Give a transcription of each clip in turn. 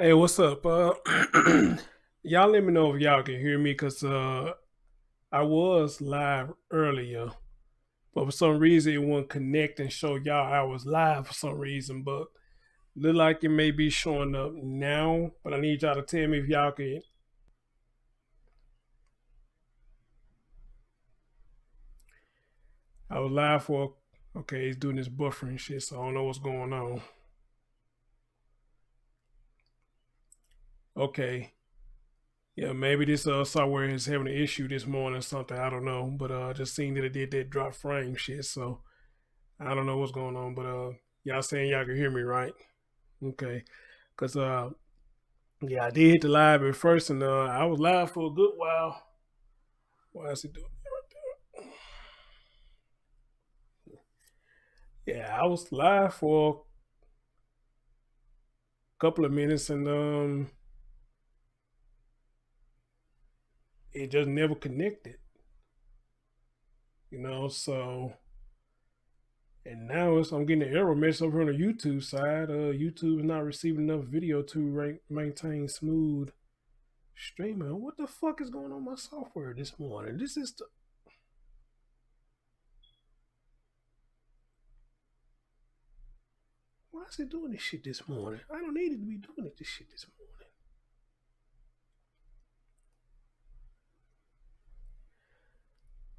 Hey, what's up? Y'all let me know if y'all can hear me because I was live earlier, but for some reason it wouldn't connect and show y'all I was live for some reason. But look like it may be showing up now. But I need y'all to tell me if y'all can. I was live for. Okay, he's doing this buffering shit, so I don't know what's going on. Okay, yeah, maybe this software is having an issue this morning or something. I don't know, but I just seen that it did that drop frame shit, so I don't know what's going on. But y'all saying y'all can hear me, right? Okay, cause yeah, I did hit the live at first, and I was live for a good while. Why is it doing that right there? Yeah, I was live for a couple of minutes, and it just never connected. So and now I'm getting an error message over on the YouTube side. YouTube is not receiving enough video to maintain smooth streaming. What the fuck is going on with my software this morning? This is the Why is it doing this shit this morning? I don't need it to be doing this shit this morning.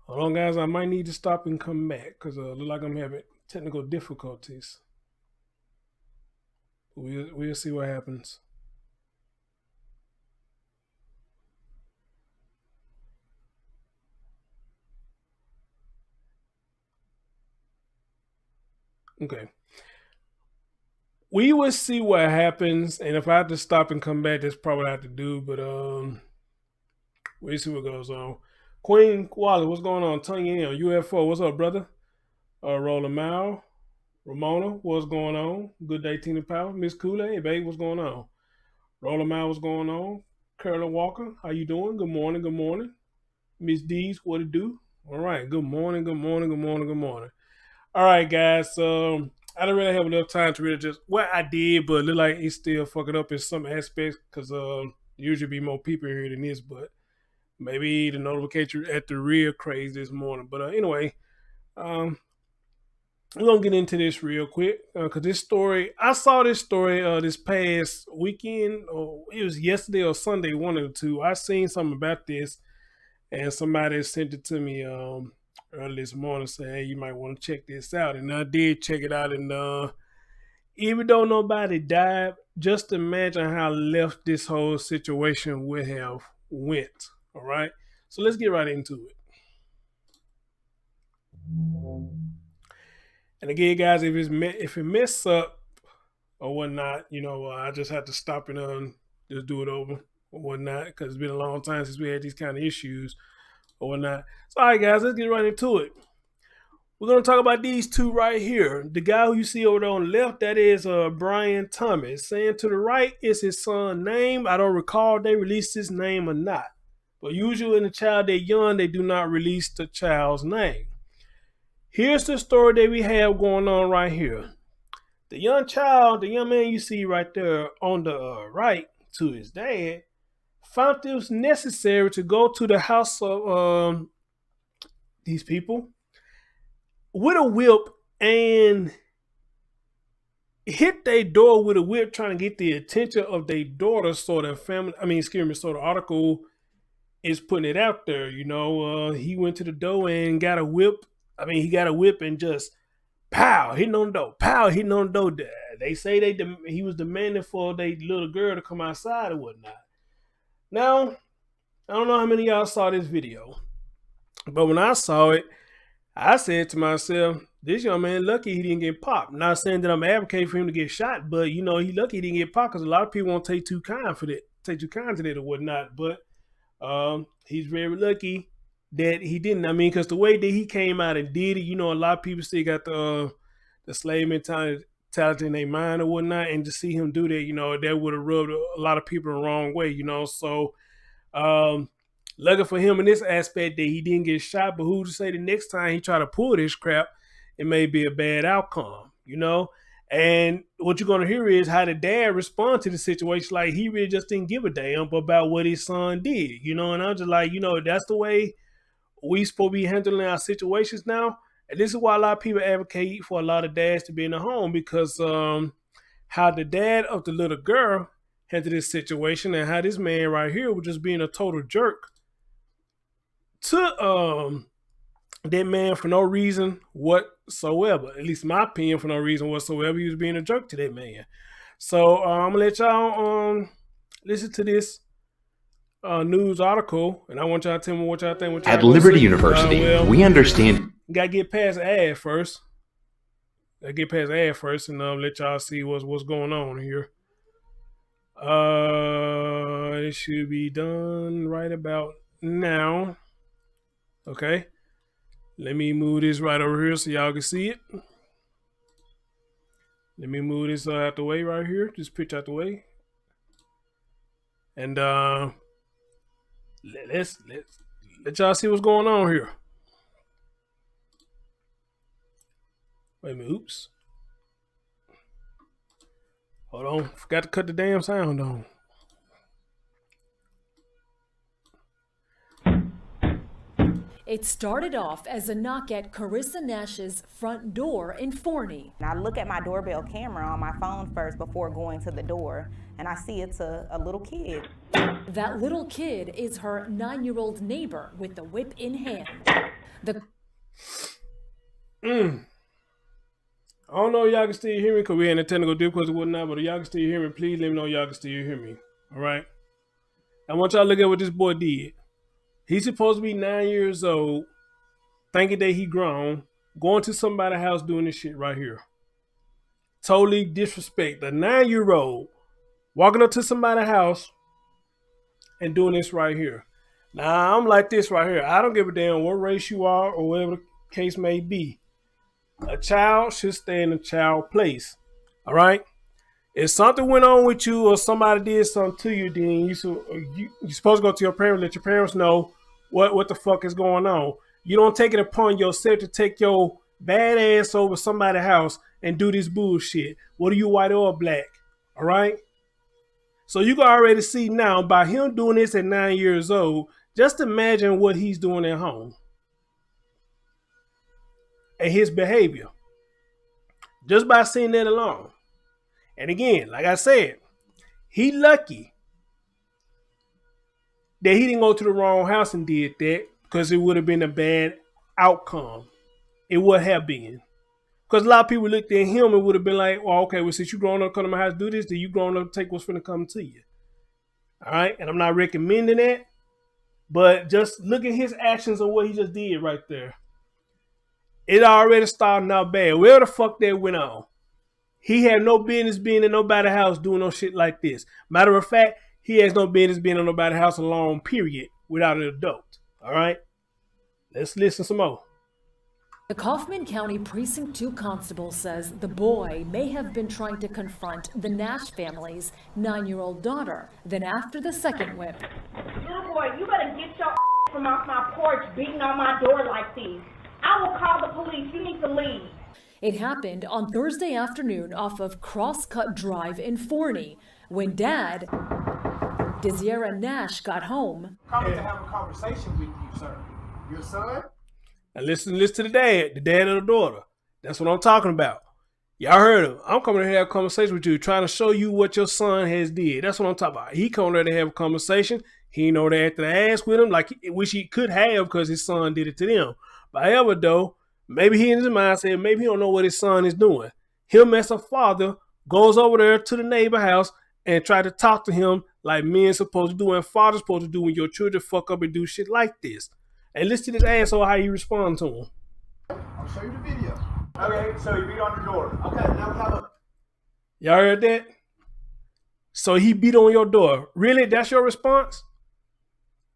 Hold on, guys. I might need to stop and come back because look like I'm having technical difficulties. We'll see what happens. Okay. We will see what happens, and if I have to stop and come back, that's probably what I have to do. But we'll see what goes on. Queen Koala, what's going on? Tanya M, UFO, what's up, brother? Roller Mile, Ramona, what's going on? Good day, Tina Powell. Miss Kool-Aid, hey, babe, what's going on? Roller Mile, what's going on? Carolyn Walker, how you doing? Good morning, good morning. Miss D's, what it do? All right, good morning, good morning, good morning, good morning. All right, guys. I don't really have enough time to really just I did, but it look like it's still fucking up in some aspects because usually be more people here than this, but maybe the notification at the real crazy this morning. But anyway, um, we're gonna get into this real quick because this story I saw this story this past weekend, or it was yesterday or Sunday, one of the two. I seen something about this, and somebody sent it to me early this morning saying, "Hey, you might want to check this out." And I did check it out, and even though nobody died, just imagine how left this whole situation would have went. All right, so let's get right into it. And again, guys, if it mess up or whatnot, I just have to stop and just do it over or whatnot because it's been a long time since we had these kind of issues or whatnot. So, all right, guys, let's get right into it. We're gonna talk about these two right here. The guy who you see over there on the left, that is Brian Thomas. Saying to the right is his son's name. I don't recall if they released his name or not. But usually when the child they're young, they do not release the child's name. Here's the story that we have going on right here. The young child, the young man you see right there on the right to his dad, found it was necessary to go to the house of these people with a whip and hit their door with a whip trying to get the attention of their daughter so their family, so the article is putting it out there. He went to the door and got a whip. He got a whip and just pow, hitting on the door, pow, hitting on the door. They say he was demanding for their little girl to come outside and whatnot. Now, I don't know how many of y'all saw this video, but when I saw it, I said to myself, this young man lucky he didn't get popped. Not saying that I'm advocating for him to get shot, but he lucky he didn't get popped because a lot of people won't take too kind to that or whatnot. But he's very lucky that he didn't. Because the way that he came out and did it, a lot of people still got the slave mentality in their mind or whatnot, and to see him do that, that would have rubbed a lot of people the wrong way, So lucky for him in this aspect that he didn't get shot, but who to say the next time he try to pull this crap, it may be a bad outcome, And what you're going to hear is how the dad respond to the situation. Like, he really just didn't give a damn about what his son did, you know? And I'm just like, you know, that's the way we supposed to be handling our situations now. And this is why a lot of people advocate for a lot of dads to be in the home, because how the dad of the little girl handled this situation, and how this man right here was just being a total jerk to that man for no reason whatsoever. At least in my opinion, for no reason whatsoever, he was being a jerk to that man. So I'm gonna let y'all listen to this news article, and I want y'all to tell me what y'all think. At Liberty University, we understand. Gotta get past the ad first. And let y'all see what's going on here. It should be done right about now. Okay. Let me move this right over here so y'all can see it. Let me move this out the way right here. Just pitch out the way. And let's let y'all see what's going on here. Wait a minute. Oops. Hold on. Forgot to cut the damn sound on. It started off as a knock at Carissa Nash's front door in Forney. I look at my doorbell camera on my phone first before going to the door, and I see it's a little kid. That little kid is her 9-year-old neighbor with the whip in hand. I don't know if y'all can still hear me because we're in a technical difficulty and whatnot, but if y'all can still hear me, please let me know y'all can still hear me. All right? I want y'all to look at what this boy did. He's supposed to be 9 years old, thinking that he grown, going to somebody's house doing this shit right here. Totally disrespect. The 9-year-old walking up to somebody's house and doing this right here. Now, I'm like this right here. I don't give a damn what race you are or whatever the case may be. A child should stay in a child place. All right? If something went on with you or somebody did something to you, then you're supposed to go to your parents, let your parents know what the fuck is going on. You don't take it upon yourself to take your bad ass over somebody's house and do this bullshit. Whether you white or black. All right? So you can already see now by him doing this at 9 years old, just imagine what he's doing at home. And his behavior. Just by seeing that alone. And again, like I said, he lucky that he didn't go to the wrong house and did that, because it would have been a bad outcome. It would have been. Because a lot of people looked at him and would have been like, well, okay, well, since you grown up, come to my house, do this, then you grown up, take what's finna come to you. All right? And I'm not recommending that, but just look at his actions of what he just did right there. It already started out bad. Where the fuck that went on? He had no business being in nobody's house doing no shit like this. Matter of fact, he has no business being in nobody's house alone, period, without an adult. All right? Let's listen some more. The Kaufman County Precinct 2 constable says the boy may have been trying to confront the Nash family's 9-year-old daughter. Then after the second whip. Little boy, you better get your from off my porch beating on my door like this. I will call the police. You need to leave. It happened on Thursday afternoon off of Crosscut Drive in Forney when Dad, Desira Nash, got home. Coming to have a conversation with you, sir. Your son? And listen to the dad of the daughter. That's what I'm talking about. Y'all heard him. I'm coming to have a conversation with you, trying to show you what your son has did. That's what I'm talking about. He coming there to have a conversation. He ain't know they had to ask with him, like which he could have because his son did it to them. But however, though, maybe he in his mind said maybe he don't know what his son is doing. Him as a father goes over there to the neighbor house and try to talk to him like men supposed to do and fathers supposed to do when your children fuck up and do shit like this. And listen to this asshole how you respond to him. I'll show you the video. Okay, so he beat on your door. Okay, now we have a... Y'all heard that? So he beat on your door. Really? That's your response?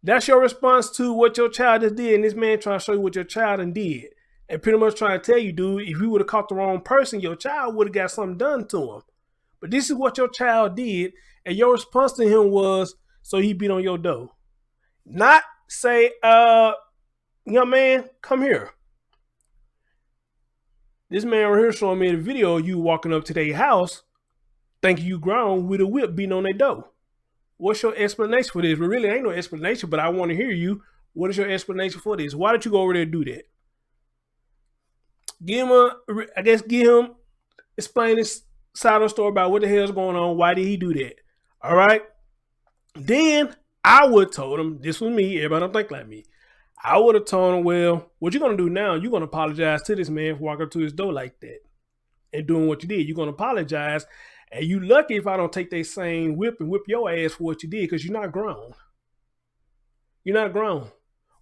That's your response to what your child just did, and this man trying to show you what your child done did. And pretty much trying to tell you, dude, if you would have caught the wrong person, your child would have got something done to him. But this is what your child did, and your response to him was, so he beat on your door. Not say, young man, come here. This man right here showing me the video of you walking up to their house, thinking you grown with a whip beating on their door. What's your explanation for this? But really, ain't no explanation, but I want to hear you. What is your explanation for this? Why did you go over there and do that? Give him, explain this side of the story about what the hell's going on. Why did he do that? All right. Then I would have told him, this was me, everybody don't think like me. I would have told him, well, what you're going to do now, you're going to apologize to this man for walking up to his door like that and doing what you did. You're going to apologize. And you lucky if I don't take that same whip and whip your ass for what you did, because you're not grown. You're not grown.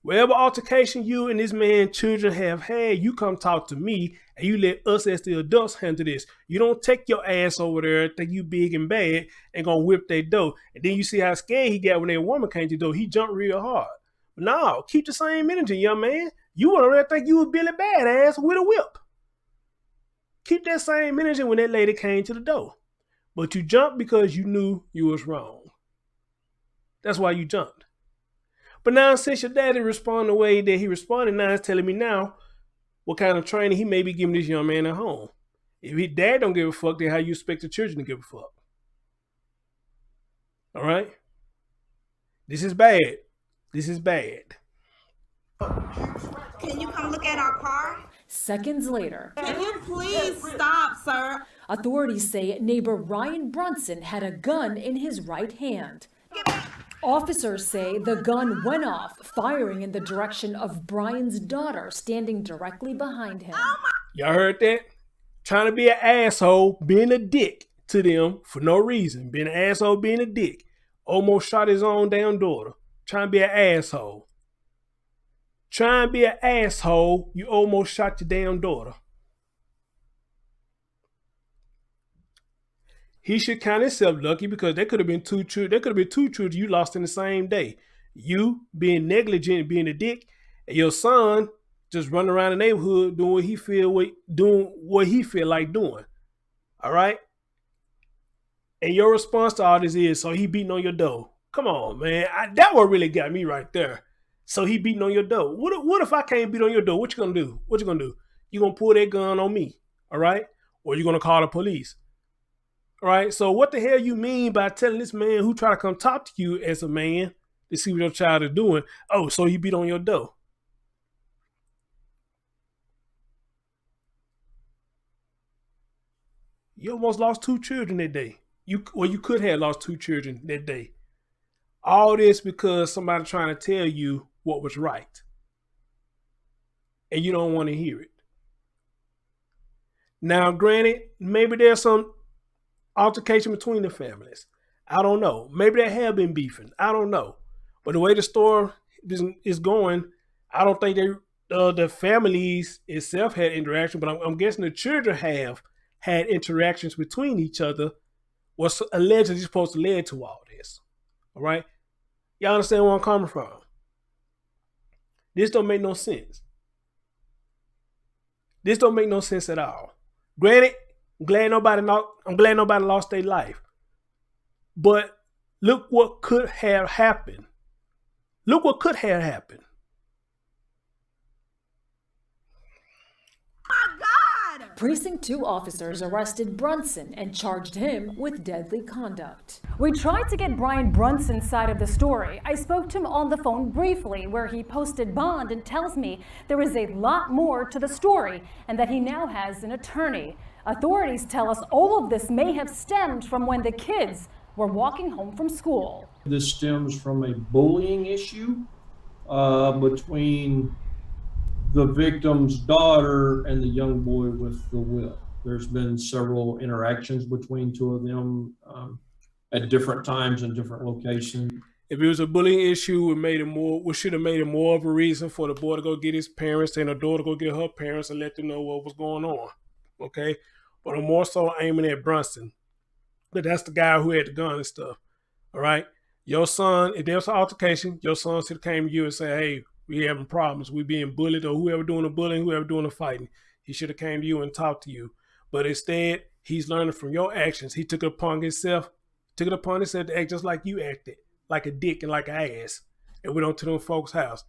Whatever altercation you and this man's children have had, you come talk to me and you let us as the adults handle this. You don't take your ass over there, think you big and bad, and gonna whip that door. And then you see how scared he got when that woman came to the door. He jumped real hard. No, keep the same energy, young man. You went over there think you was Billy Badass with a whip. Keep that same energy when that lady came to the door. But you jumped because you knew you was wrong. That's why you jumped. But now since your daddy responded the way that he responded, now it's telling me now what kind of training he may be giving this young man at home. If his dad don't give a fuck, then how you expect the children to give a fuck? All right? This is bad. This is bad. Can you come look at our car? Seconds later, Can you please stop, sir? authorities say neighbor Ryan Brunson had a gun in his right hand. Officers say the gun went off, firing in the direction of Brian's daughter standing directly behind him. Y'all heard that? Trying to be an asshole, being a dick to them for no reason. Being an asshole, being a dick. Almost shot his own damn daughter. Trying to be an asshole. Trying to be an asshole, you almost shot your damn daughter. He should count himself lucky because there could have been two children you lost in the same day. You being negligent, being a dick, and your son just running around the neighborhood doing what he feel like doing. All right? And your response to all this is, so he beating on your door. Come on, man. That what really got me right there. So he beating on your door. What if I can't beat on your door? What you gonna do? What you gonna do? You gonna pull that gun on me, all right? Or you gonna call the police? All right, so what the hell you mean by telling this man who try to come talk to you as a man to see what your child is doing, oh, so he beat on your door? You almost lost 2 children that day. You could have lost 2 children that day. All this because somebody trying to tell you what was right. And you don't want to hear it. Now, granted, maybe there's some altercation between the families. I don't know. Maybe they have been beefing. I don't know. But the way the story is going, I don't think the families itself had interaction, but I'm guessing the children have had interactions between each other, what's allegedly supposed to lead to all this. All right? Y'all understand where I'm coming from? This don't make no sense. This don't make no sense at all. Granted, I'm glad nobody lost their life. But look what could have happened. Look what could have happened. My God! Precinct 2 officers arrested Brunson and charged him with deadly conduct. We tried to get Brian Brunson's side of the story. I spoke to him on the phone briefly, where he posted bond and tells me there is a lot more to the story and that he now has an attorney. Authorities tell us all of this may have stemmed from when the kids were walking home from school. This stems from a bullying issue between the victim's daughter and the young boy with the whip. There's been several interactions between 2 of them at different times and different locations. If it was a bullying issue, we should have made it more of a reason for the boy to go get his parents and the daughter to go get her parents and let them know what was going on. Okay? But I'm more so aiming at Brunson. But that's the guy who had the gun and stuff. All right? Your son, if there was an altercation, your son should have came to you and said, hey, we having problems. We being bullied, or whoever doing the bullying, whoever doing the fighting. He should have came to you and talked to you. But instead, he's learning from your actions. He took it upon himself to act just like you acted, like a dick and like an ass. And went on to them folks' house.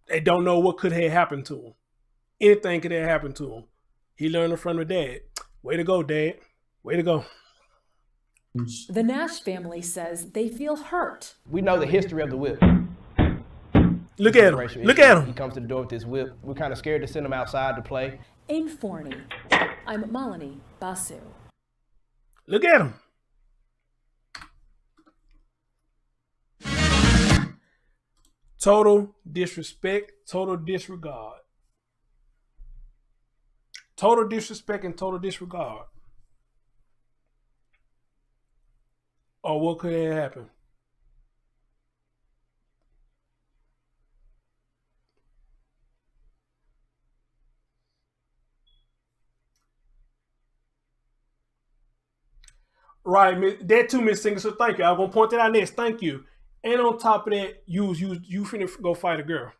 They don't know what could have happened to him. Anything could have happened to him. He learned it from the dad. Way to go, Dad. Way to go. The Nash family says they feel hurt. We know the history of the whip. Look at him. Look at He him. comes to the door with this whip. We're kind of scared to send him outside to play. In Forney, I'm Malini Basu. Look at him. Total disrespect, total disregard. Total disrespect and total disregard. Or what could have happened? Right, that too, Miss Singer. So thank you. I'm gonna point that out next. Thank you. And on top of that, you finna go fight a girl.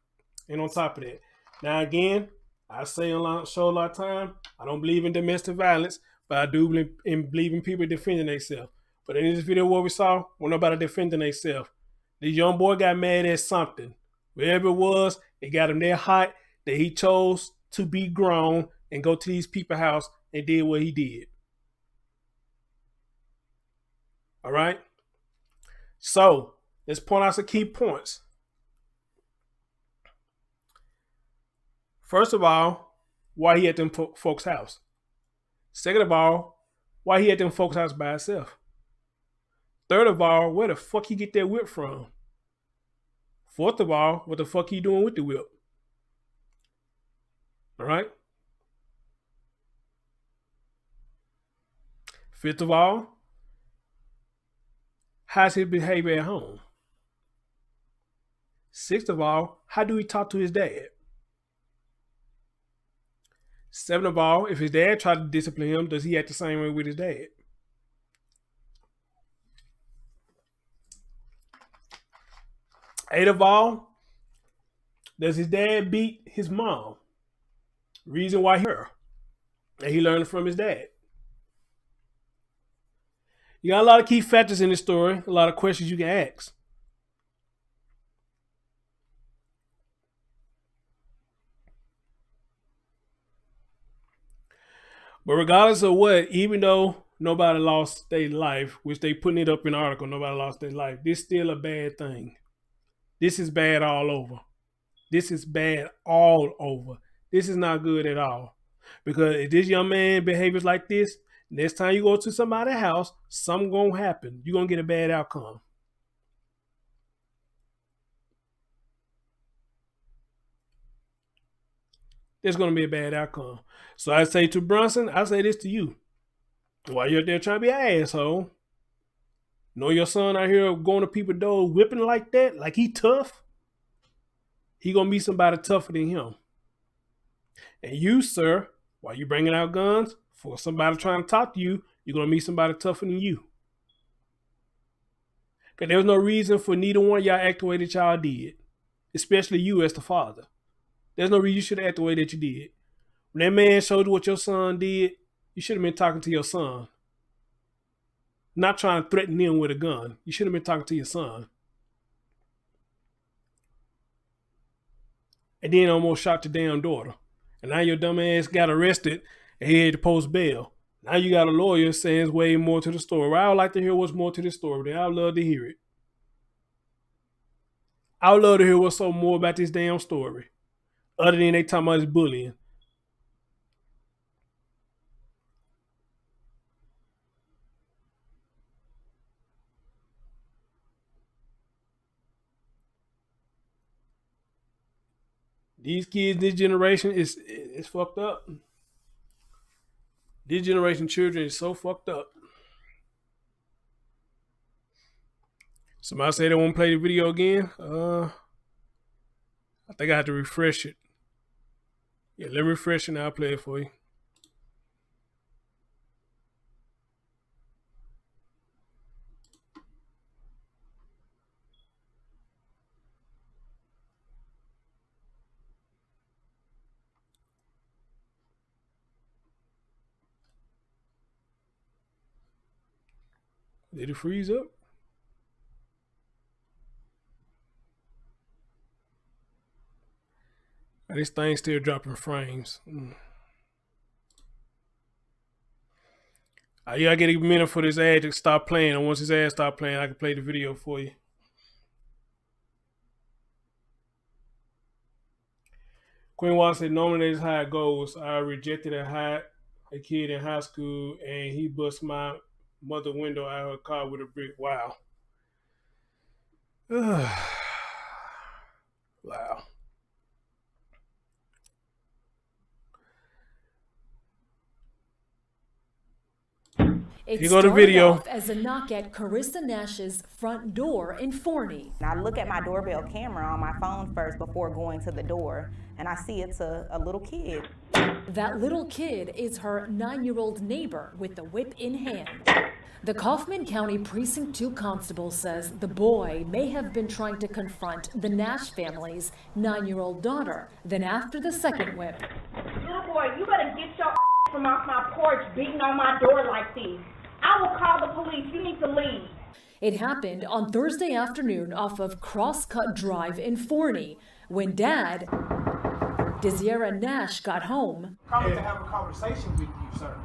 And on top of that, now again, I say a lot of time, I don't believe in domestic violence, but I do believe in people defending themselves. But in this video, what we saw, was nobody defending themselves. The young boy got mad at something, wherever it was. It got him that hot that he chose to be grown and go to these people's house and did what he did. All right. So let's point out some key points. First of all, why he at them folks' house. Second of all, why he at them folks' house by himself. Third of all, where the fuck he get that whip from? Fourth of all, what the fuck he doing with the whip? All right. Fifth of all, how's his behavior at home? Sixth of all, how do he talk to his dad? Seventh of all, if his dad tried to discipline him, does he act the same way with his dad? Eighth of all, does his dad beat his mom? Reason why he learned it from his dad. You got a lot of key factors in this story, a lot of questions you can ask. But regardless of what, even though nobody lost their life, which they putting it up in the article, nobody lost their life, this is still a bad thing. This is bad all over. This is bad all over. This is not good at all. Because if this young man behaves like this, next time you go to somebody's house, something gonna happen. You're gonna get a bad outcome. There's gonna be a bad outcome. So I say to Brunson, I say this to you. While you're there trying to be an asshole, know your son out here going to people's doors whipping like that, like he tough, he gonna be somebody tougher than him. And you, sir, while you bringing out guns for somebody trying to talk to you, you're gonna meet somebody tougher than you. Because there was no reason for neither one of y'all act the way that y'all did, especially you as the father. There's no reason you should act the way that you did. When that man showed you what your son did, you should have been talking to your son. Not trying to threaten him with a gun. You should have been talking to your son. And then almost shot your damn daughter. And now your dumb ass got arrested and he had to post bail. Now you got a lawyer saying there's way more to the story. Well, I would like to hear what's more to the story. I would love to hear it. I would love to hear what's so more about this damn story. Other than they talking about his bullying. These kids, this generation is fucked up. This generation children is so fucked up. Somebody say they want to play the video again. I think I have to refresh it. Yeah, let me refresh it and I'll play it for you. Did it freeze up? This thing's still dropping frames. You gotta get a minute for this ad to stop playing, and once this ad stop playing, I can play the video for you. Queen Wallace said, normally that's how it goes. I rejected a kid in high school, and he bust my mother window out of her car with a brick. Wow. Wow. It you go to started video. off as a knock at Carissa Nash's front door in Forney. And I look at my doorbell camera on my phone first before going to the door, and I see it's a little kid. That little kid is her 9-year-old neighbor with the whip in hand. The Kaufman County Precinct 2 constable says the boy may have been trying to confront the Nash family's 9-year-old daughter. Then after the second whip, Little boy, you better get your from off my porch beating on my door like this. I will call the police. You need to leave. it happened on Thursday afternoon off of Crosscut Drive in Forney when Dad, Desira Nash, got home. Coming to have a conversation with you, sir.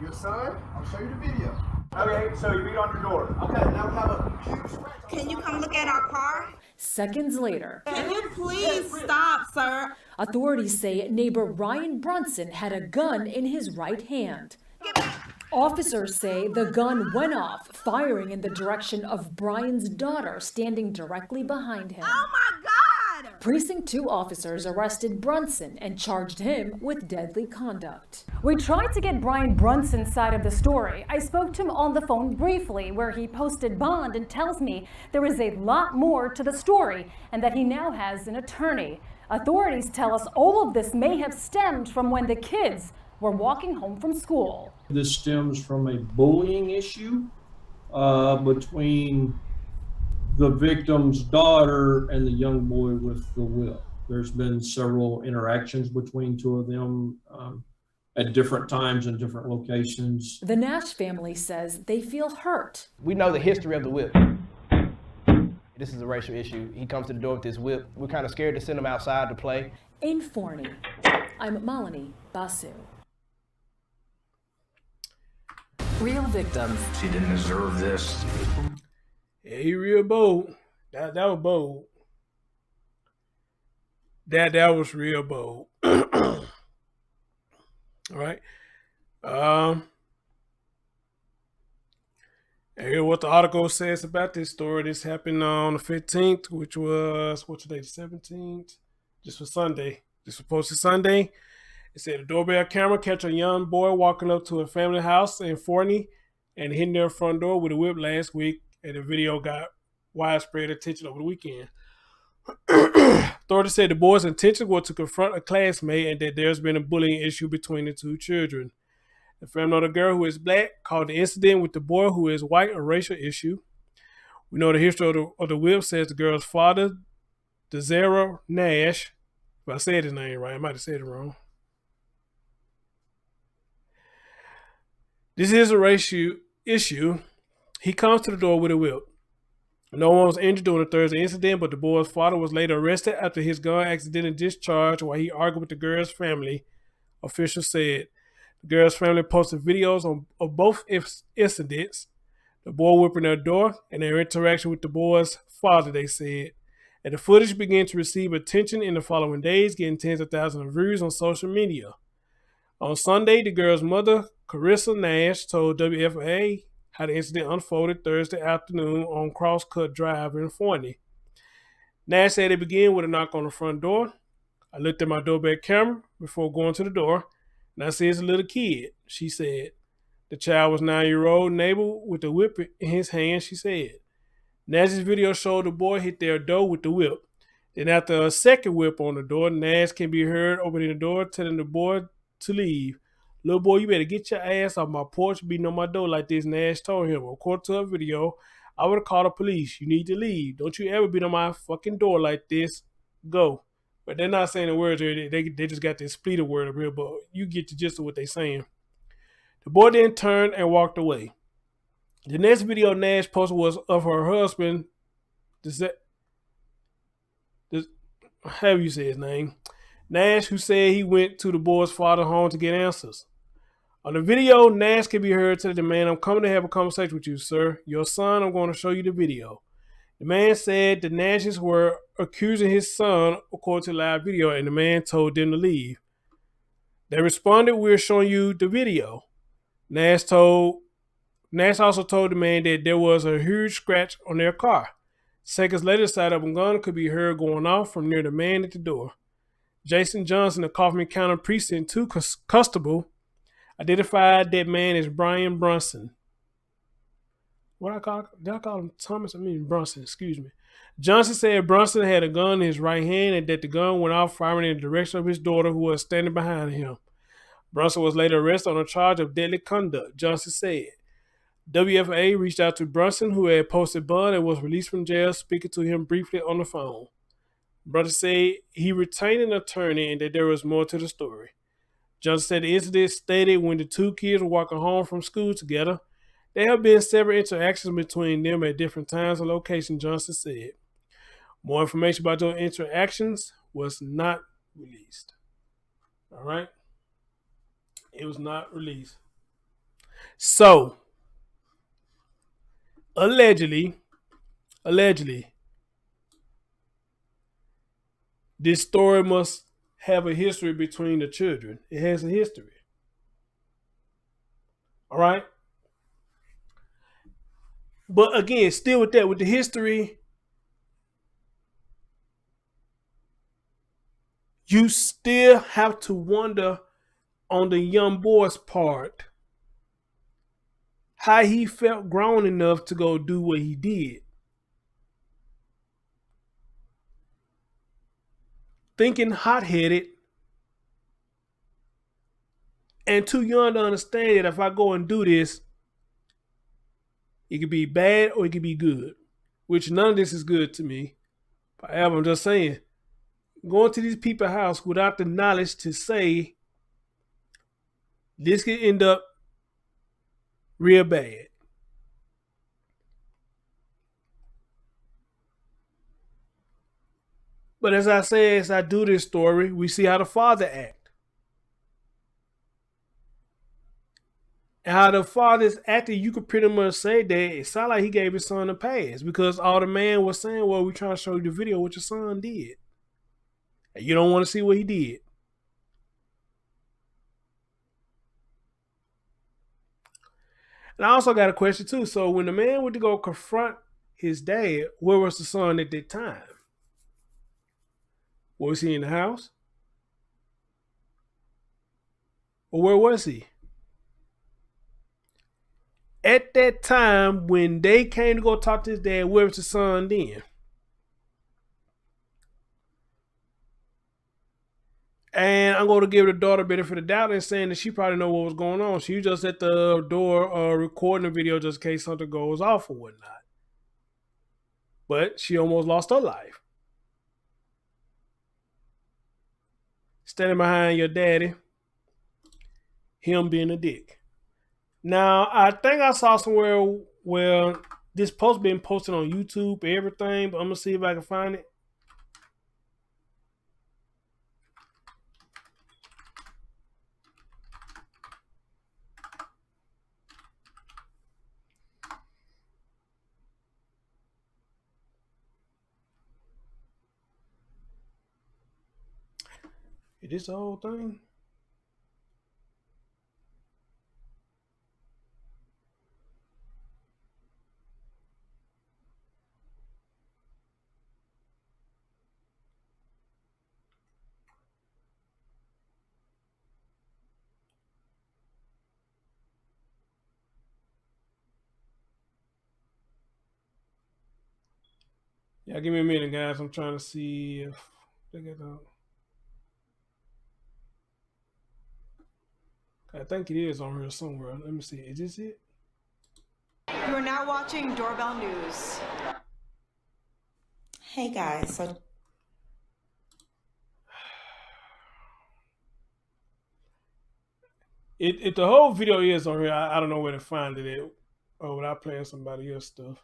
Your son? I'll show you the video. Okay, so you beat on your door. Okay, now we have a huge scratch. Can you come look at our car? Seconds later, Can you please stop, sir? authorities say neighbor Ryan Brunson had a gun in his right hand. Officers say the gun went off, firing in the direction of Brian's daughter standing directly behind him. Oh my God! Precinct 2 officers arrested Brunson and charged him with deadly conduct. We tried to get Brian Brunson's side of the story. I spoke to him on the phone briefly, where he posted bond and tells me there is a lot more to the story and that he now has an attorney. Authorities tell us all of this may have stemmed from when the kids were walking home from school. This stems from a bullying issue between the victim's daughter and the young boy with the whip. There's been several interactions between two of them at different times and different locations. The Nash family says they feel hurt. We know the history of the whip. This is a racial issue. He comes to the door with his whip. We're kind of scared to send him outside to play. In Forney, I'm Malini Basu. Real victims. She didn't deserve this. Yeah, he real bold. That was bold. That was real bold. All right. And here's what the article says about this story. This happened on the 15th, which was, what's today, the 17th? Just for Sunday. This was posted Sunday. It said a doorbell camera catch a young boy walking up to a family house in Forney and hitting their front door with a whip last week, and the video got widespread attention over the weekend. Authorities said the boy's intention was to confront a classmate and that there's been a bullying issue between the two children. The family of the girl, who is black, called the incident with the boy, who is white, a racial issue. We know the history of the whip says the girl's father, Desira Nash, if I said his name right, I might have said it wrong. This is a racial issue. He comes to the door with a whip. No one was injured during the Thursday incident, but the boy's father was later arrested after his gun accidentally discharged while he argued with the girl's family, officials said. The girl's family posted videos of both incidents, the boy whipping their door and their interaction with the boy's father, they said. And the footage began to receive attention in the following days, getting tens of thousands of views on social media. On Sunday, the girl's mother, Carissa Nash, told WFA how the incident unfolded Thursday afternoon on Crosscut Drive in Forney. Nash said it began with a knock on the front door. I looked at my doorbell camera before going to the door, and I see it's a little kid, she said. The child was 9-year-old neighbor with the whip in his hand, she said. Nash's video showed the boy hit their door with the whip. Then after a second whip on the door, Nash can be heard opening the door, telling the boy to leave. Little boy, you better get your ass off my porch beating on my door like this, Nash told him. According to a video, I would have called the police. You need to leave. Don't you ever beat on my fucking door like this. Go. But they're not saying the words here. They just got this splinter word up here, but you get the gist of what they're saying. The boy then turned and walked away. The next video Nash posted was of her husband, how you say his name? Nash, who said he went to the boy's father's home to get answers. On the video, Nash can be heard telling the man, "I'm coming to have a conversation with you, sir. Your son, I'm going to show you the video." The man said the Nashes were accusing his son, according to the live video, and the man told them to leave. They responded, "We're showing you the video." Nash also told the man that there was a huge scratch on their car. Seconds later, the side of a gun could be heard going off from near the man at the door. Jason Johnson, the Kaufman County Precinct 2 constable, identified that man as Brian Brunson. Did I call him Thomas? I mean Brunson, excuse me. Johnson said Brunson had a gun in his right hand and that the gun went off firing in the direction of his daughter who was standing behind him. Brunson was later arrested on a charge of deadly conduct, Johnson said. WFA reached out to Brunson, who had posted bond and was released from jail, speaking to him briefly on the phone. Brunson said he retained an attorney and that there was more to the story. Johnson said the incident stated when the two kids were walking home from school together. There have been several interactions between them at different times and locations, Johnson said. More information about those interactions was not released. All right? It was not released. So, allegedly, this story must have a history between the children. It has a history. All right? But again, still with that, with the history, you still have to wonder on the young boy's part how he felt grown enough to go do what he did. Thinking hot-headed and too young to understand that if I go and do this, it could be bad or it could be good, which none of this is good to me. However, I'm just saying, going to these people's house without the knowledge to say this could end up real bad. But as I say, as I do this story, we see how the father acts. And how the father's acting, you could pretty much say that it sounded like he gave his son a pass because all the man was saying, well, we're trying to show you the video what your son did. And you don't want to see what he did. And I also got a question too. So when the man went to go confront his dad, where was the son at that time? Was he in the house? Or where was he? At that time, when they came to go talk to his dad, where was the son then? And I'm going to give the daughter benefit of the doubt and saying that she probably know what was going on. She was just at the door recording the video just in case something goes off or whatnot. But she almost lost her life. Standing behind your daddy, him being a dick. Now, I think I saw somewhere where this post been posted on YouTube, everything, but I'm going to see if I can find it. Is this the whole thing? Yeah, give me a minute, guys. I'm trying to see if they get out. I think it is on here somewhere. Let me see. Is this it? You are now watching Doorbell News. Hey guys, so If the whole video is on here, I don't know where to find it at, or without playing somebody else stuff.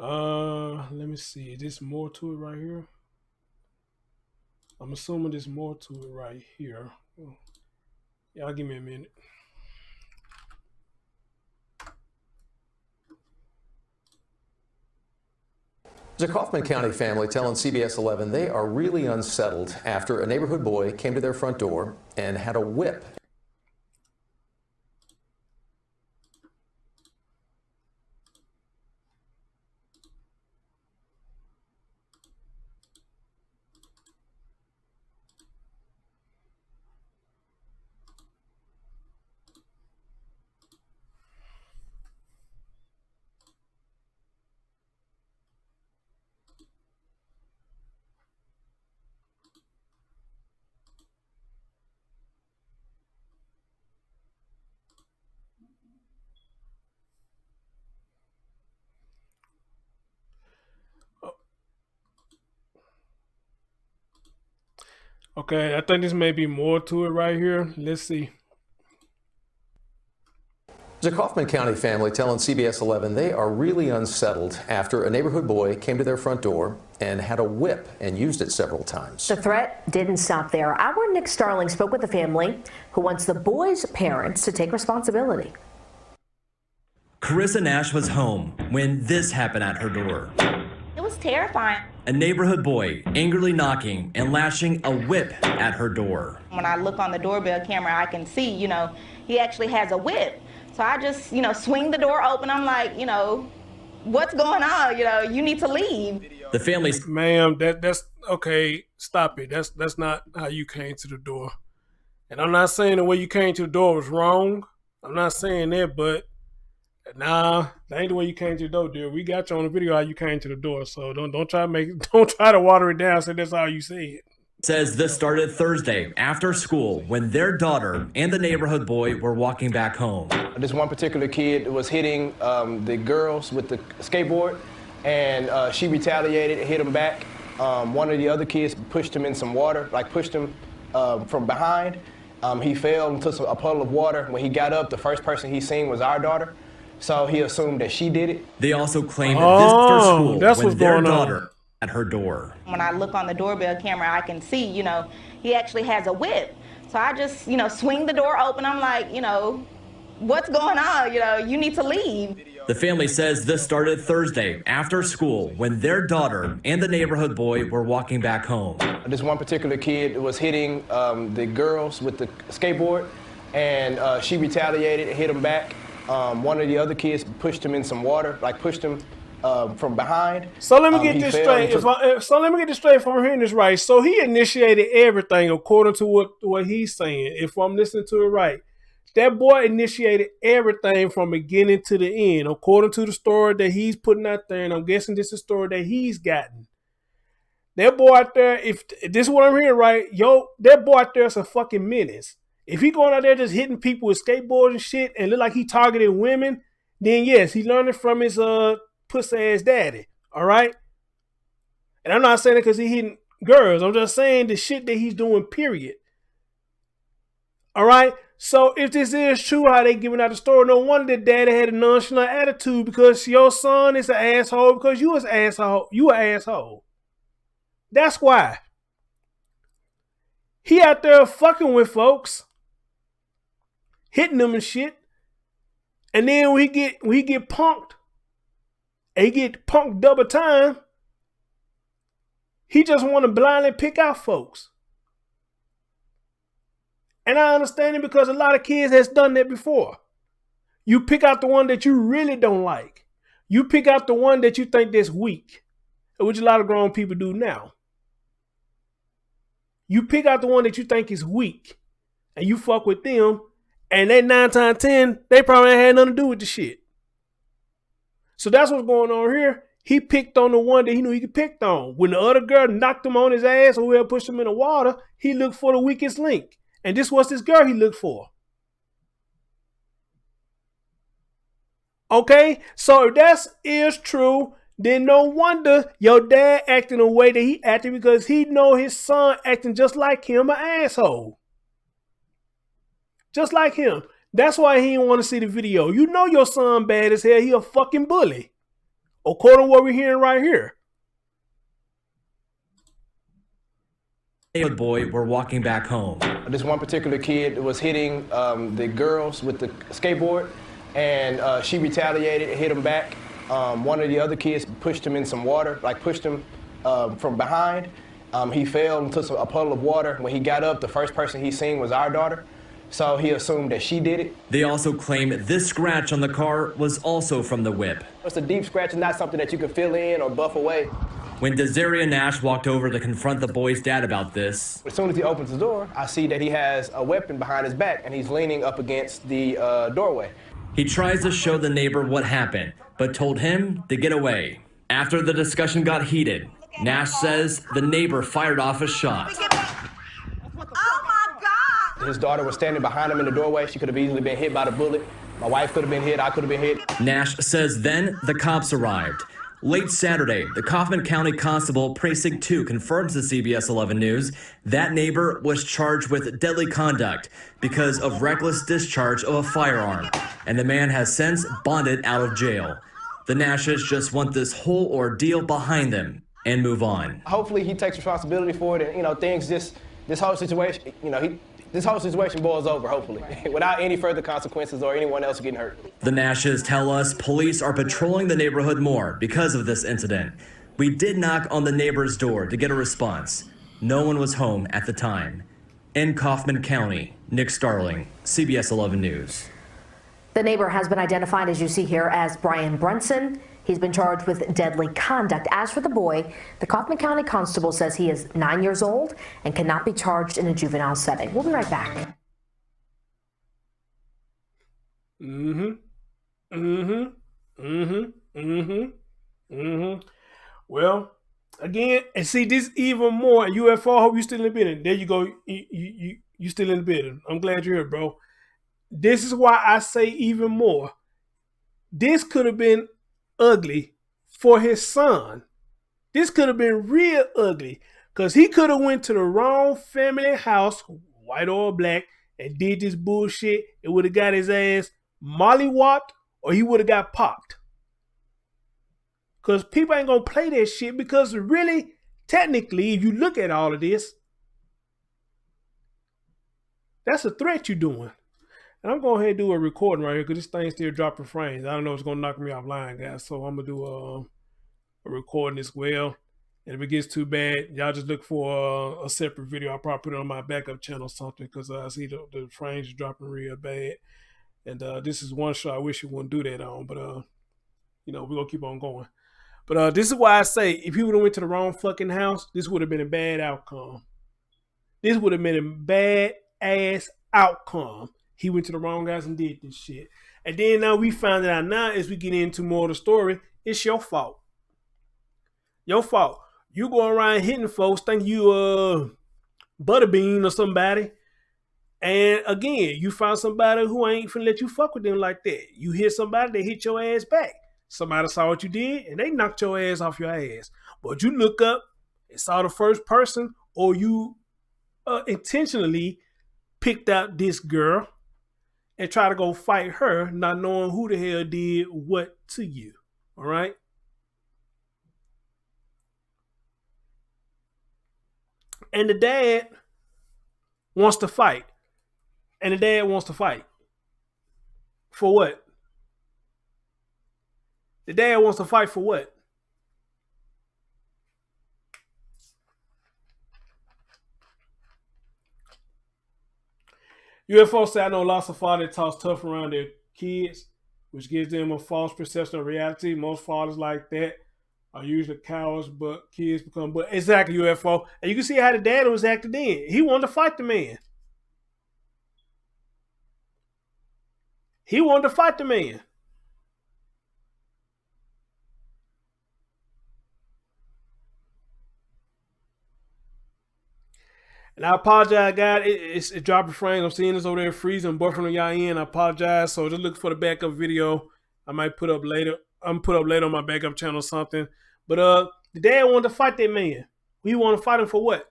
Let me see. There's more to it right here. I'm assuming there's more to it right here. Y'all give me a minute. The Kaufman County family telling CBS 11 they are really unsettled after a neighborhood boy came to their front door and had a whip. Okay, I think this may be more to it right here. Let's see. The Kaufman County family telling CBS 11 they are really unsettled after a neighborhood boy came to their front door and had a whip and used it several times. The threat didn't stop there. Our Nick Starling spoke with the family who wants the boy's parents to take responsibility. Carissa Nash was home when this happened at her door. It was terrifying. A neighborhood boy angrily knocking and lashing a whip at her door. When I look on the doorbell camera, I can see, he actually has a whip. So I just, swing the door open. I'm like, what's going on? You need to leave. The family's ma'am, that's okay. Stop it. That's not how you came to the door. And I'm not saying the way you came to the door was wrong. I'm not saying that, but nah, that ain't the way you came to the door, dear. We got you on the video how you came to the door. So don't try to water it down. So that's how you see it. Says this started Thursday after school when their daughter and the neighborhood boy were walking back home. This one particular kid was hitting the girls with the skateboard, and she retaliated, hit him back. One of the other kids pushed him in some water, pushed him from behind. He fell into a puddle of water. When he got up, the first person he seen was our daughter, so he assumed that she did it. They also claimed that this after school that's when what's their going on. daughter at her door. When I look on the doorbell camera, I can see, he actually has a whip. So I just, swing the door open. I'm like, what's going on? You need to leave. The family says this started Thursday after school when their daughter and the neighborhood boy were walking back home. This one particular kid was hitting the girls with the skateboard, and she retaliated, hit him back. One of the other kids pushed him in some water, pushed him from behind. So let me get this straight. Let me get this straight if I'm hearing this right. So he initiated everything according to what he's saying. If I'm listening to it right, that boy initiated everything from beginning to the end, according to the story that he's putting out there. And I'm guessing this is a story that he's gotten. That boy out there, if this is what I'm hearing right, that boy out there is a fucking menace. If he going out there just hitting people with skateboards and shit and look like he targeted women, then yes, he learned it from his pussy ass daddy. All right. And I'm not saying it because he hitting girls. I'm just saying the shit that he's doing, period. All right. So if this is true, how they giving out the story, no wonder that daddy had a nonchalant attitude because your son is an asshole because you was an asshole. You an asshole. That's why. He out there fucking with folks, hitting them and shit. And then when he get punked, and he get punked double time, he just want to blindly pick out folks. And I understand it because a lot of kids has done that before. You pick out the one that you really don't like. You pick out the one that you think that's weak, which a lot of grown people do now. You pick out the one that you think is weak, and you fuck with them, and that 9 times 10, they probably ain't had nothing to do with the shit. So that's what's going on here. He picked on the one that he knew he could pick on. When the other girl knocked him on his ass or whoever pushed him in the water, he looked for the weakest link. And this was this girl he looked for. Okay? So if that is true, then no wonder your dad acting the way that he acted because he know his son acting just like him, an asshole. Just like him. That's why he didn't want to see the video. You know your son bad as hell. He a fucking bully. according to what we're hearing right here. Neighborhood boy were walking back home. This one particular kid was hitting the girls with the skateboard, and she retaliated, hit him back. One of the other kids pushed him in some water, like pushed him from behind. He fell into a puddle of water. When he got up, the first person he seen was our daughter, so he assumed that she did it. They also claim this scratch on the car was also from the whip. It's a deep scratch, and not something that you can fill in or buff away. When Desiree Nash walked over to confront the boy's dad about this, as soon as he opens the door, I see that he has a weapon behind his back, and he's leaning up against the doorway. He tries to show the neighbor what happened, but told him to get away. After the discussion got heated, Nash says the neighbor fired off a shot. His daughter was standing behind him in the doorway. She could have easily been hit by the bullet. My wife could have been hit. I could have been hit. Nash says then the cops arrived. Late Saturday, the Kaufman County Constable Precinct 2 confirms to CBS 11 News that neighbor was charged with deadly conduct because of reckless discharge of a firearm, and the man has since bonded out of jail. The Nashes just want this whole ordeal behind them and move on. Hopefully he takes responsibility for it, and things this whole situation, this whole situation boils over, hopefully, without any further consequences or anyone else getting hurt. The Nashes tell us police are patrolling the neighborhood more because of this incident. We did knock on the neighbor's door to get a response. No one was home at the time. In Kaufman County, Nick Starling, CBS 11 News. The neighbor has been identified, as you see here, as Brian Brunson. He's been charged with deadly conduct. As for the boy, the Kaufman County Constable says he is 9 years old and cannot be charged in a juvenile setting. We'll be right back. Well, again, and see this even more. UFO, I hope you still in the building. There you go. You still in the building. I'm glad you're here, bro. This is why I say even more. This could have been ugly for his son. This could have been real ugly because he could have went to the wrong family house, white or black, and did this bullshit. It would have got his ass mollywopped or he would have got popped. Because people ain't going to play that shit because really, technically, if you look at all of this, that's a threat you're doing. And I'm going to go ahead and do a recording right here because this thing's still dropping frames. I don't know if it's going to knock me offline, guys. So I'm going to do a recording as well. And if it gets too bad, y'all just look for a separate video. I'll probably put it on my backup channel or something because I see the frames are dropping real bad. And this is one show I wish you wouldn't do that on. But, we're going to keep on going. But this is why I say if he would have went to the wrong fucking house, this would have been a bad outcome. This would have been a bad ass outcome. He went to the wrong guys and did this shit. And then now we find out now as we get into more of the story, it's your fault. Your fault. You go around hitting folks, think you Butterbean or somebody. And again, you found somebody who ain't finna let you fuck with them like that. You hit somebody, they hit your ass back. Somebody saw what you did and they knocked your ass off your ass. But you look up and saw the first person, or you intentionally picked out this girl and try to go fight her, not knowing who the hell did what to you. All right? And the dad wants to fight. And the dad wants to fight. For what? The dad wants to fight for what? UFO say I know lots of fathers that talk tough around their kids, which gives them a false perception of reality. Most fathers like that are usually cowards, but kids become. But exactly, UFO. And you can see how the dad was acting then. He wanted to fight the man. He wanted to fight the man. And I apologize, guys. It's dropping frames. I'm seeing this over there freezing, buffering on y'all in. I apologize. So just look for the backup video. I might put up later. I'm put up later on my backup channel or something. But the dad wanted to fight that man. You want to fight him for what?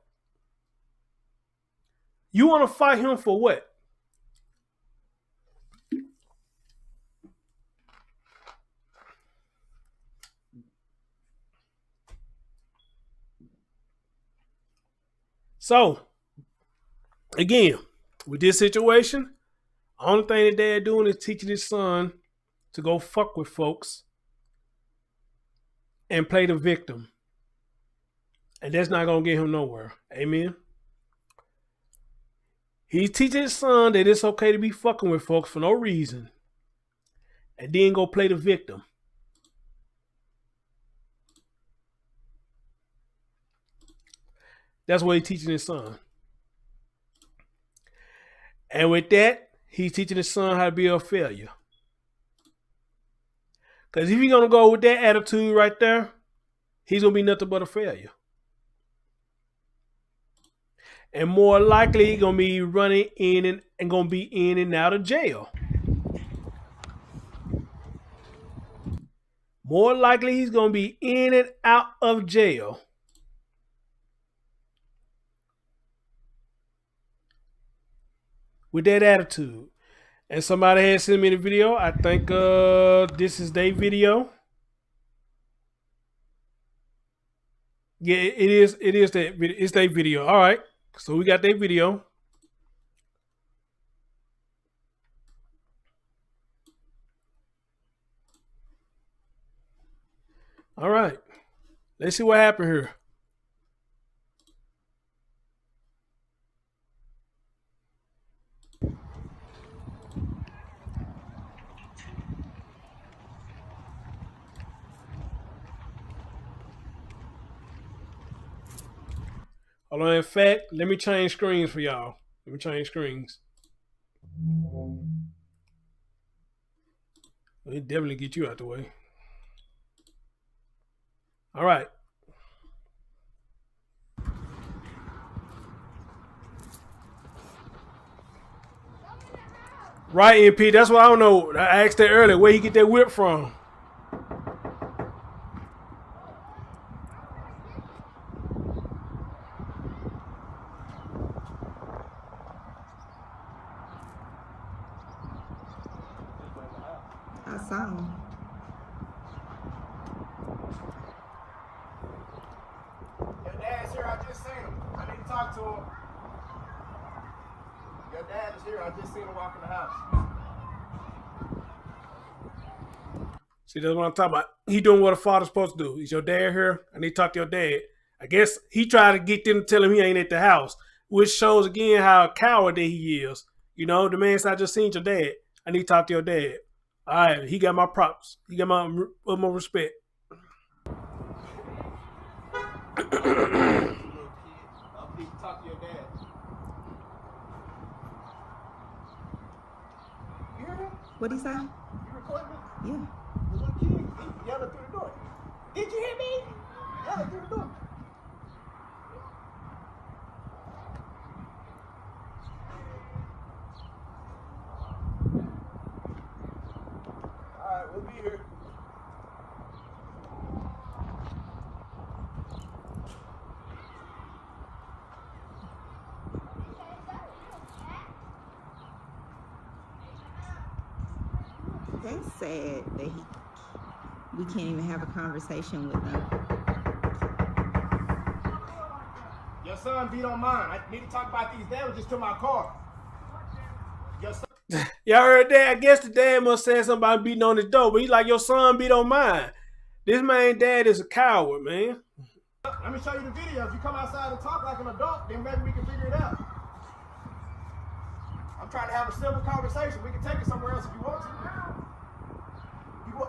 You want to fight him for what? So, again, with this situation, the only thing that dad doing is teaching his son to go fuck with folks and play the victim. And that's not going to get him nowhere. Amen. He's teaching his son that it's okay to be fucking with folks for no reason. And then go play the victim. That's what he's teaching his son. And with that, he's teaching his son how to be a failure. Because if he's going to go with that attitude right there, he's going to be nothing but a failure. And more likely, he's going to be running in and going to be in and out of jail. More likely, he's going to be in and out of jail. With that attitude. And somebody had sent me the video. I think this is their video. Yeah, it's their video. All right. So we got their video. All right. Let's see what happened here. Hold on, in fact, let me change screens for y'all. Let me change screens. It definitely get you out the way. All right. Right, MP, that's what I don't know. I asked that earlier, where he get that whip from? I saw him. Your dad's here, I just seen him. I need to talk to him. Your dad is here, I just seen him walk in the house. See, that's what I'm talking about. He doing what a father's supposed to do. Is your dad here? I need to talk to your dad. I guess he tried to get them to tell him he ain't at the house, which shows again how coward that he is. You know, the man said, I just seen your dad. I need to talk to your dad. All right, he got my props. He got my respect. Talk to your dad. You hear him? What'd he say? You recording me? Yeah. The little kid, he yelling through the door. Did you hear me? Yelling through the door. Alright, we'll be here. That's sad that we can't even have a conversation with him. Your son beat on mine. I need to talk about these damages to my car. Your son. Y'all heard that? I guess the dad must say something about beating on his door, but he's like, your son beat on mine. This man dad is a coward, man. Let me show you the video. If you come outside and talk like an adult, then maybe we can figure it out. I'm trying to have a simple conversation. We can take it somewhere else if you want to.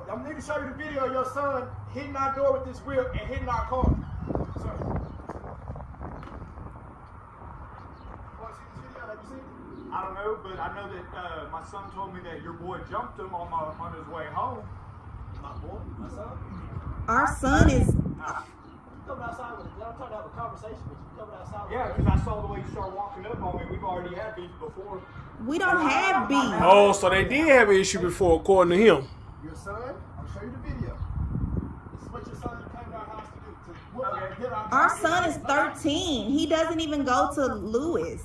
I need to show you the video of your son hitting our door with this whip and hitting our car. Sir. Want to see this video? Have you seen it? I don't know, but I know that my son told me that your boy jumped him on his way home. My boy? My son? Our son is... You coming outside with it. I'm trying to have a conversation with you. You coming outside with Yeah, because I saw the way you started walking up on me. We've already had beef before. We don't have beef. Oh, so they did have an issue before, according to him. Your son? I'll show you the video. This is what your son came to our house to do. Our son is 13. He doesn't even go to Lewis.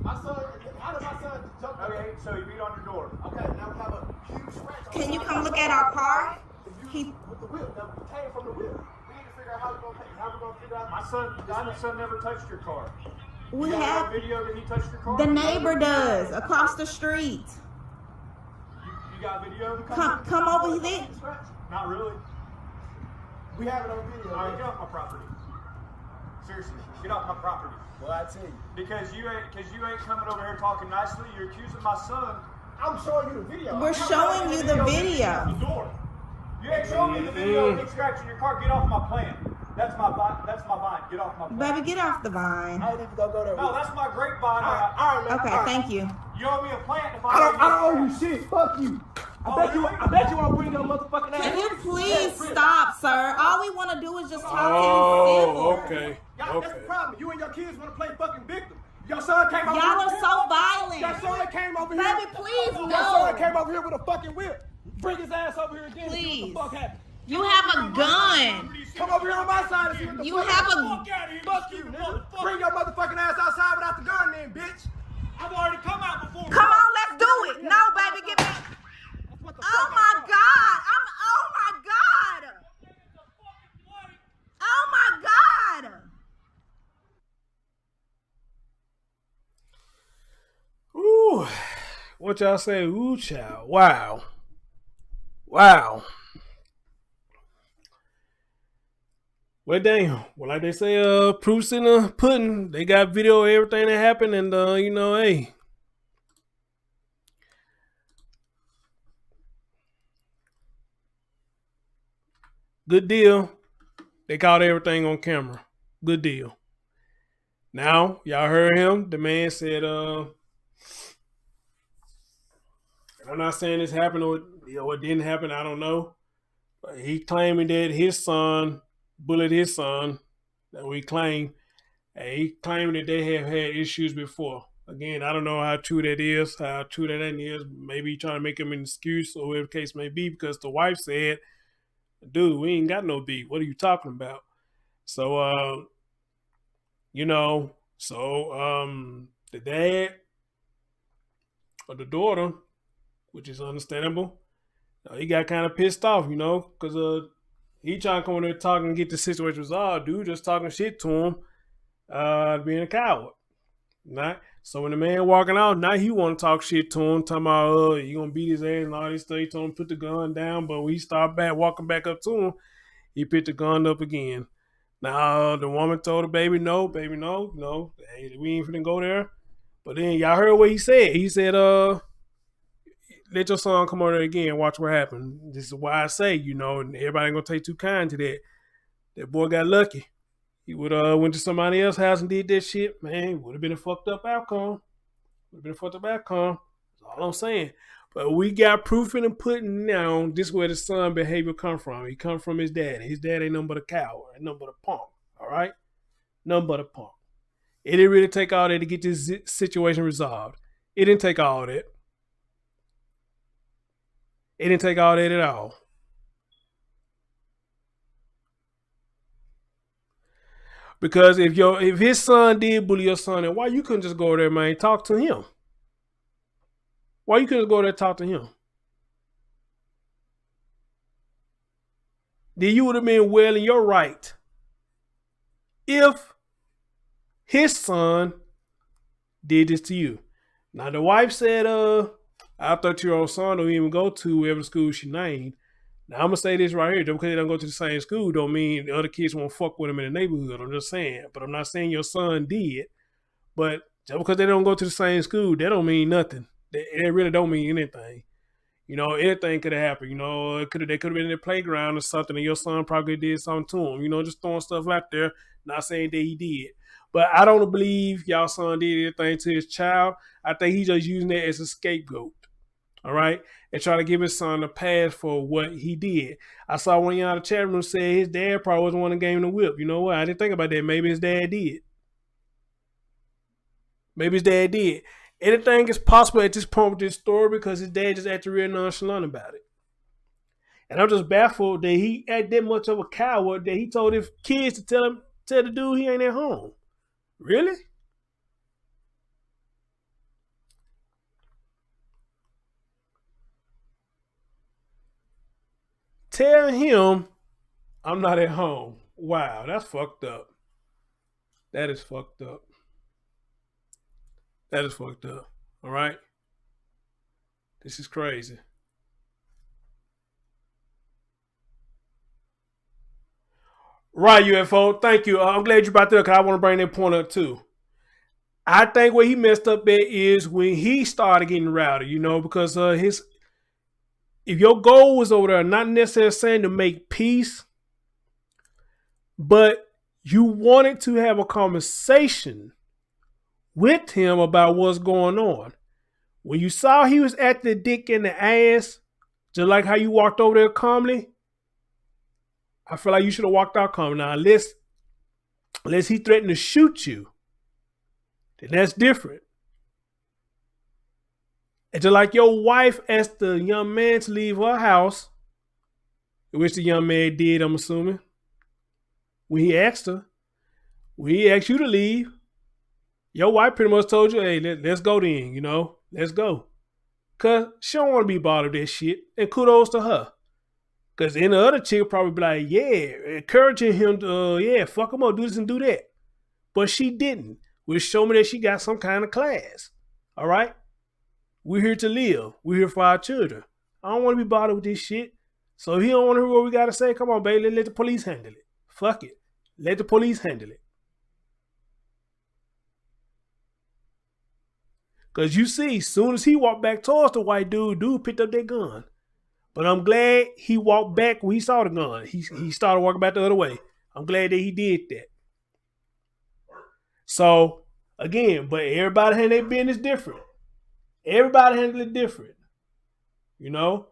My son, how did my son jump? Okay, so he beat on your door. Okay, now we have a huge scratch. Can you come look at our car? With the whip, that came from the whip. We need to figure out how we're gonna figure out. My son never touched your car. We you have no video that he touched your car. the neighbor does across the street. You got video? Come over here. Not really. We have it on video. All right, get off my property. Seriously, get off my property. Well, I tell you. Because you ain't coming over here talking nicely. You're accusing my son. I'm showing you the video. We're showing you the video. The door. You ain't showing me the video of me scratching your car. Get off my plant. That's my vine. Get off my plant. Baby, get off the vine. I ain't even gonna go there. No, that's my grapevine. All right, man. Okay, thank you. You owe me a plant if I don't owe you shit. Fuck you. I bet you won't bring your motherfucking ass. Can you please stop, sir? All we want to do is just talk to you Oh, okay. Y'all, that's the problem. You and your kids want to play fucking victim. Your son came over Y'all here. are so violent. Your son came over here. Baby, please Your no. son came over here with a fucking whip. Bring his ass over here again. Please. And see what the fuck happened. You have a gun. Come over here on my side and see what the You fuck have happened. Fuck you, nigga. Bring your motherfucking ass outside without the gun then, bitch. I've already come out before. Come on, let's do it. No, baby, get back. Oh my God. Oh my God. Oh my God. Ooh. What y'all say? Ooh, child. Wow. Wow. Well, damn. Well, like they say, proof's in the pudding. They got video of everything that happened, and you know, hey. Good deal. They caught everything on camera. Good deal. Now, y'all heard him. The man said, and I'm not saying this happened or it didn't happen. I don't know. But he claiming that his son bullied his son. That we claim. And he claiming that they have had issues before. Again, I don't know how true that is, how true that is. Maybe he trying to make him an excuse or whatever the case may be, because the wife said, dude, we ain't got no beef. What are you talking about? So, you know, the dad or the daughter, which is understandable, he got kind of pissed off, you know, because he trying to come in there talking and get the situation resolved. Dude just talking shit to him, being a coward. Right? So when the man walking out, now he want to talk shit to him, talking about, you going to beat his ass and all this stuff. He told him to put the gun down, but when he started walking back up to him, he picked the gun up again. Now, the woman told the baby, no, hey, we ain't finna go there. But then y'all heard what he said. He said, let your son come over there again, watch what happens. This is why I say, you know, and everybody ain't gonna take too kind to that. That boy got lucky. He would went to somebody else's house and did that shit, man, would have been a fucked up outcome. That's all I'm saying. But we got proof in the pudding now. This is where the son behavior come from. He come from his dad. His dad ain't nothing but a coward, ain't nothing but a punk. All right? Nothing but a punk. It didn't really take all that to get this situation resolved. It didn't take all that. It didn't take all that at all. Because if his son did bully your son, then why you couldn't just go over there, man, and talk to him? Why you couldn't go there and talk to him? Then you would have been well in your right if his son did this to you. Now the wife said, our 13-year-old son don't even go to whatever school she named. Now I'm gonna say this right here, just because they don't go to the same school don't mean the other kids won't fuck with him in the neighborhood. I'm just saying. But I'm not saying your son did. But just because they don't go to the same school, that don't mean nothing. It really don't mean anything. You know, anything could have happened. You know, they could have been in the playground or something, and your son probably did something to him. You know, just throwing stuff out there, not saying that he did. But I don't believe y'all son did anything to his child. I think he's just using that as a scapegoat. All right? And trying to give his son a pass for what he did. I saw one of y'all in the chat room say his dad probably wasn't one that gave him the whip. You know what? I didn't think about that. Maybe his dad did. Maybe his dad did. Anything is possible at this point with this story because his dad just acted real nonchalant about it. And I'm just baffled that he acted that much of a coward that he told his kids to tell the dude he ain't at home. Really? Tell him I'm not at home. Wow, that's fucked up. That is fucked up. That is fucked up. All right? This is crazy. Right, UFO. Thank you. I'm glad you brought that up because I want to bring that point up too. I think where he messed up at is when he started getting rowdy, you know, because if your goal was over there, not necessarily saying to make peace, but you wanted to have a conversation with him about what's going on. When you saw he was at the dick in the ass, just like how you walked over there calmly, I feel like you should have walked out calmly. Now, unless he threatened to shoot you, then that's different. And just like your wife asked the young man to leave her house, which the young man did, I'm assuming, when he asked her, when he asked you to leave, your wife pretty much told you, hey, let's go then, you know, let's go. Because she don't want to be bothered with that shit. And kudos to her. Because then the other chick probably be like, yeah, encouraging him to, fuck him up, do this and do that. But she didn't. Which show me that she got some kind of class. All right? We're here to live. We're here for our children. I don't want to be bothered with this shit. So if he don't want to hear what we got to say, come on, baby, let the police handle it. Fuck it. Let the police handle it. Because you see, as soon as he walked back towards the white dude picked up that gun. But I'm glad he walked back when he saw the gun. He started walking back the other way. I'm glad that he did that. So, again, but everybody handle their business different. Everybody handle it different. You know?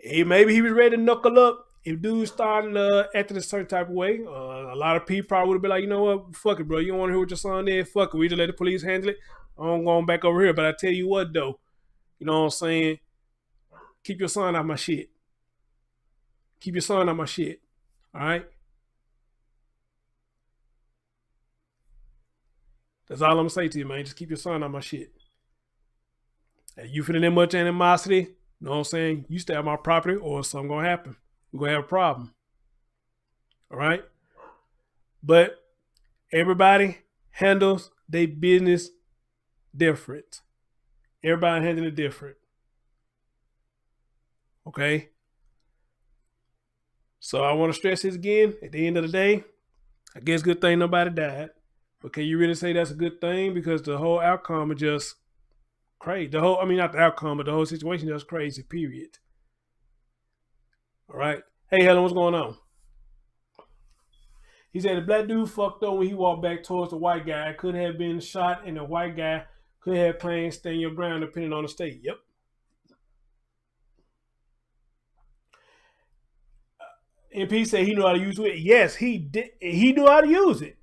Maybe he was ready to knuckle up. If dudes started acting a certain type of way, a lot of people probably would have been like, you know what? Fuck it, bro. You don't want to hear what your son did? Fuck it. We just let the police handle it. I'm going back over here. But I tell you what, though. You know what I'm saying? Keep your son out my shit. Keep your son out my shit. All right? That's all I'm going to say to you, man. Just keep your son out my shit. And you feeling that much animosity, you know what I'm saying? You stay on my property or something going to happen. We're going to have a problem. All right? But everybody handles their business different. Everybody handles it different. Okay? So I want to stress this again. At the end of the day, I guess good thing nobody died. But can you really say that's a good thing? Because the whole outcome is just crazy. Not the outcome, but the whole situation is just crazy, period. All right? Hey, Helen, what's going on? He said the black dude fucked up when he walked back towards the white guy. Could have been shot, and the white guy could have claimed stand your ground depending on the state. Yep. MP said he knew how to use it. Yes, he did. He knew how to use it.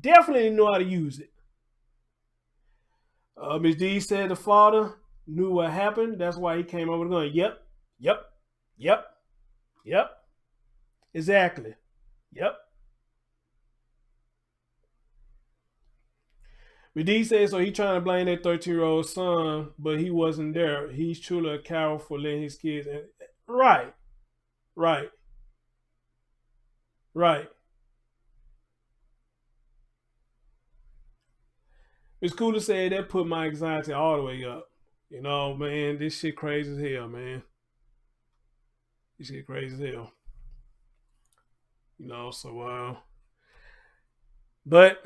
Definitely knew how to use it. Ms. D said the father knew what happened. That's why he came over the gun. Yep. Exactly. Yep. Ms. D said so he trying to blame that 13-year-old son, but he wasn't there. He's truly a coward for letting his kids. Right. Miss Cooler said that put my anxiety all the way up. You know, man, this shit crazy as hell, man. This shit crazy as hell. You know, so, but,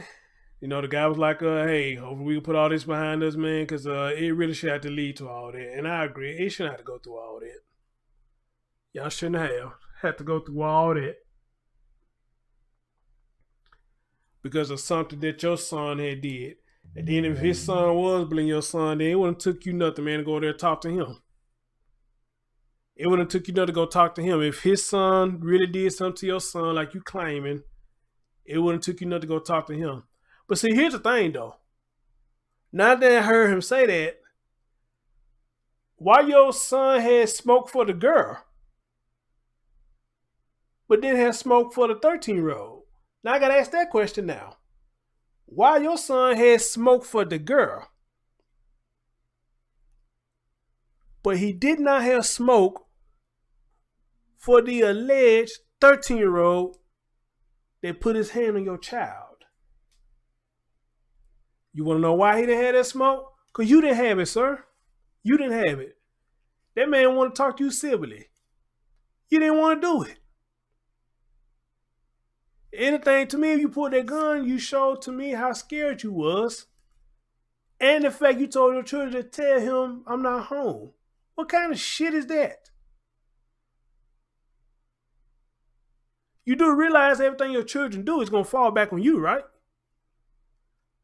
you know, the guy was like, hey, hopefully we can put all this behind us, man, because it really should have to lead to all that. And I agree, it shouldn't have to go through all that. Y'all shouldn't have had to go through all that. Because of something that your son had did. And then if his son was blaming your son, then it wouldn't have took you nothing, man, to go there and talk to him. It wouldn't have took you nothing to go talk to him. If his son really did something to your son like you claiming, it wouldn't have took you nothing to go talk to him. But see, here's the thing, though. Now that I heard him say that, why your son had smoke for the girl, but didn't have smoke for the 13-year-old? Now I got to ask that question now. Why your son had smoke for the girl, but he did not have smoke for the alleged 13-year-old that put his hand on your child. You want to know why he didn't have that smoke? Because you didn't have it, sir. You didn't have it. That man want to talk to you civilly. You didn't want to do it. Anything to me, if you pulled that gun, you showed to me how scared you was. And the fact you told your children to tell him, I'm not home. What kind of shit is that? You do realize everything your children do is going to fall back on you, right?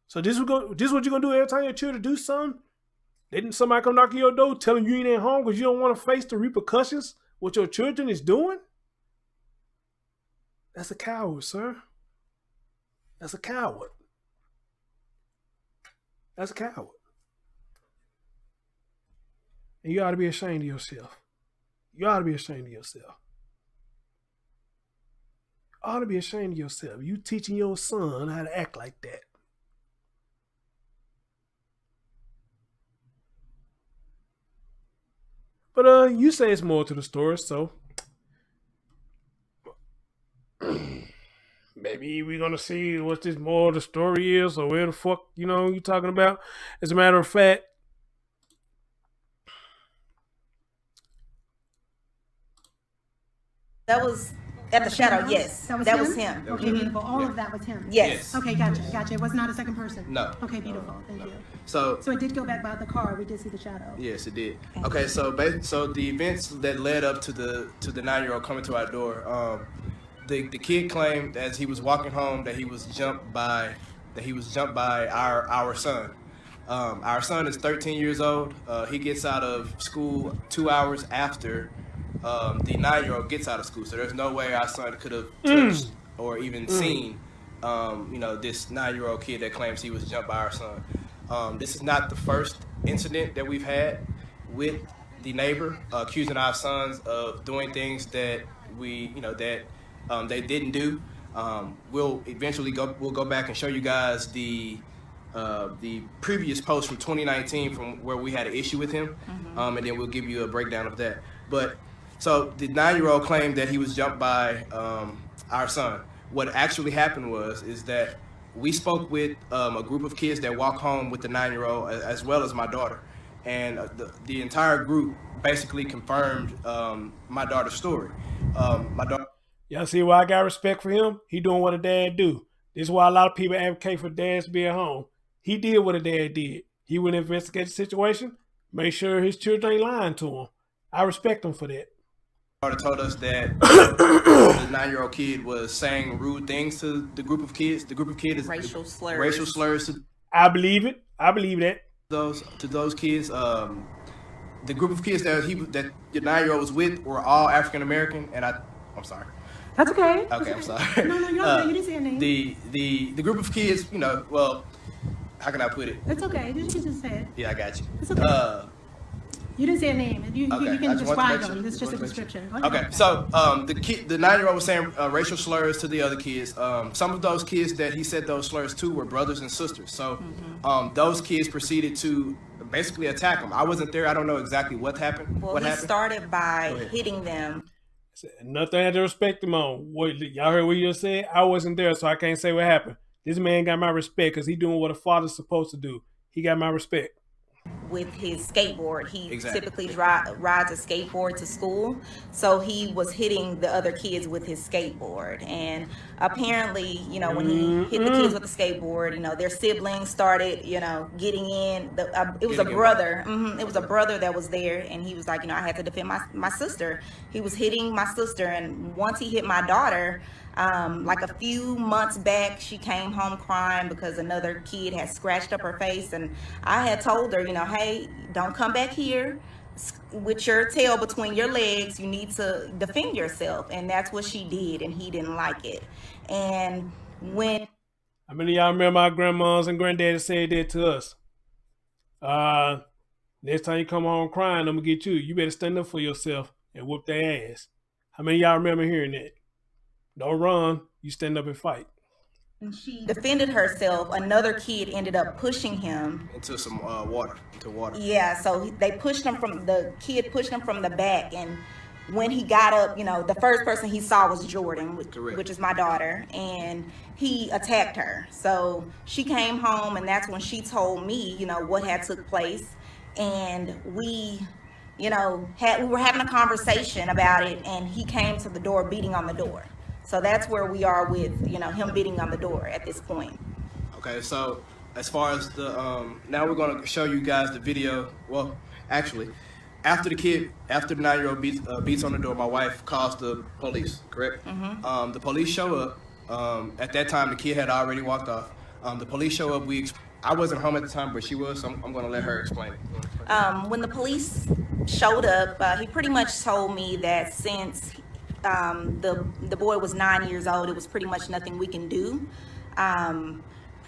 So this is what you're going to do every time your children do something? Didn't somebody come knock on your door telling you ain't at home because you don't want to face the repercussions what your children is doing? That's a coward, sir. That's a coward. That's a coward. And you ought to be ashamed of yourself. You ought to be ashamed of yourself. You ought to be ashamed of yourself. You teaching your son how to act like that. But you say it's more to the story, so maybe we're gonna see what this more of the story is, or where the fuck you talking about. As a matter of fact, that was at the shadow. Yes, that was him. Okay, beautiful. All of that was him. Yes. Okay, gotcha. It was not a second person. No. Okay, beautiful. Thank you. So it did go back by the car. We did see the shadow. Yes, it did. Okay, so the events that led up to the 9-year-old coming to our door, the kid claimed as he was walking home that he was jumped by our son. Our son is 13 years old. He gets out of school 2 hours after the 9-year-old gets out of school. So there's no way our son could have touched or even seen this 9-year-old kid that claims he was jumped by our son. This is not the first incident that we've had with the neighbor accusing our sons of doing things that they didn't do. We'll eventually go back and show you guys the previous post from 2019 from where we had an issue with him, and then we'll give you a breakdown of that. But so the 9-year-old claimed that he was jumped by our son. What actually happened is that we spoke with a group of kids that walk home with the 9-year-old as well as my daughter, and the entire group basically confirmed my daughter's story. My daughter. Y'all see why I got respect for him? He doing what a dad do. This is why a lot of people advocate for dads to be at home. He did what a dad did. He would investigate the situation, make sure his children ain't lying to him. I respect him for that. My daughter told us that the 9-year-old kid was saying rude things to the group of kids. The group of kids is racial slurs. Racial slurs. I believe it. I believe that. To those kids, the group of kids that the 9-year-old was with were all African American, and I'm sorry. That's okay. Okay, I'm sorry. No, you didn't say a name. The group of kids, well, how can I put it? It's okay. You can just say it. Yeah, I got you. It's okay. You didn't say a name. You can describe them. It's just a description. Okay, so the 9-year-old was saying racial slurs to the other kids. Some of those kids that he said those slurs to were brothers and sisters. So those kids proceeded to basically attack him. I wasn't there. I don't know exactly what happened. Well, he started by hitting them. Nothing I had to respect him on. Y'all heard what you just said? I wasn't there, so I can't say what happened. This man got my respect because he doing what a father's supposed to do. He got my respect. With his skateboard, he typically rides a skateboard to school, so he was hitting the other kids with his skateboard. And apparently, when he hit the kids with the skateboard, their siblings started, getting in. It was a brother. It was a brother that was there, and he was like, I had to defend my sister. He was hitting my sister, and once he hit my daughter, like a few months back, she came home crying because another kid had scratched up her face, and I had told her, hey, don't come back here with your tail between your legs. You need to defend yourself. And that's what she did, and he didn't like it. And when how many of y'all remember our grandmas and granddaddies said that to us? Next time you come home crying, I'm gonna get you. You better stand up for yourself and whoop their ass. How many of y'all remember hearing that? Don't run. You stand up and fight. And she defended herself. Another kid ended up pushing him into some water. Yeah, so the kid pushed him from the back, and when he got up, the first person he saw was Jordan, which is my daughter, and he attacked her. So she came home, and that's when she told me, what had took place. And we were having a conversation about it, and he came to the door beating on the door. So that's where we are with, him beating on the door at this point. Okay, so as far as the, now we're going to show you guys the video. Well, actually, after the 9-year-old beats on the door, my wife calls the police, correct? Mm-hmm. The police show up. At that time, the kid had already walked off. The police show up. I wasn't home at the time, but she was, so I'm going to let her explain it. When the police showed up, he pretty much told me that since the boy was 9 years old, it was pretty much nothing we can do.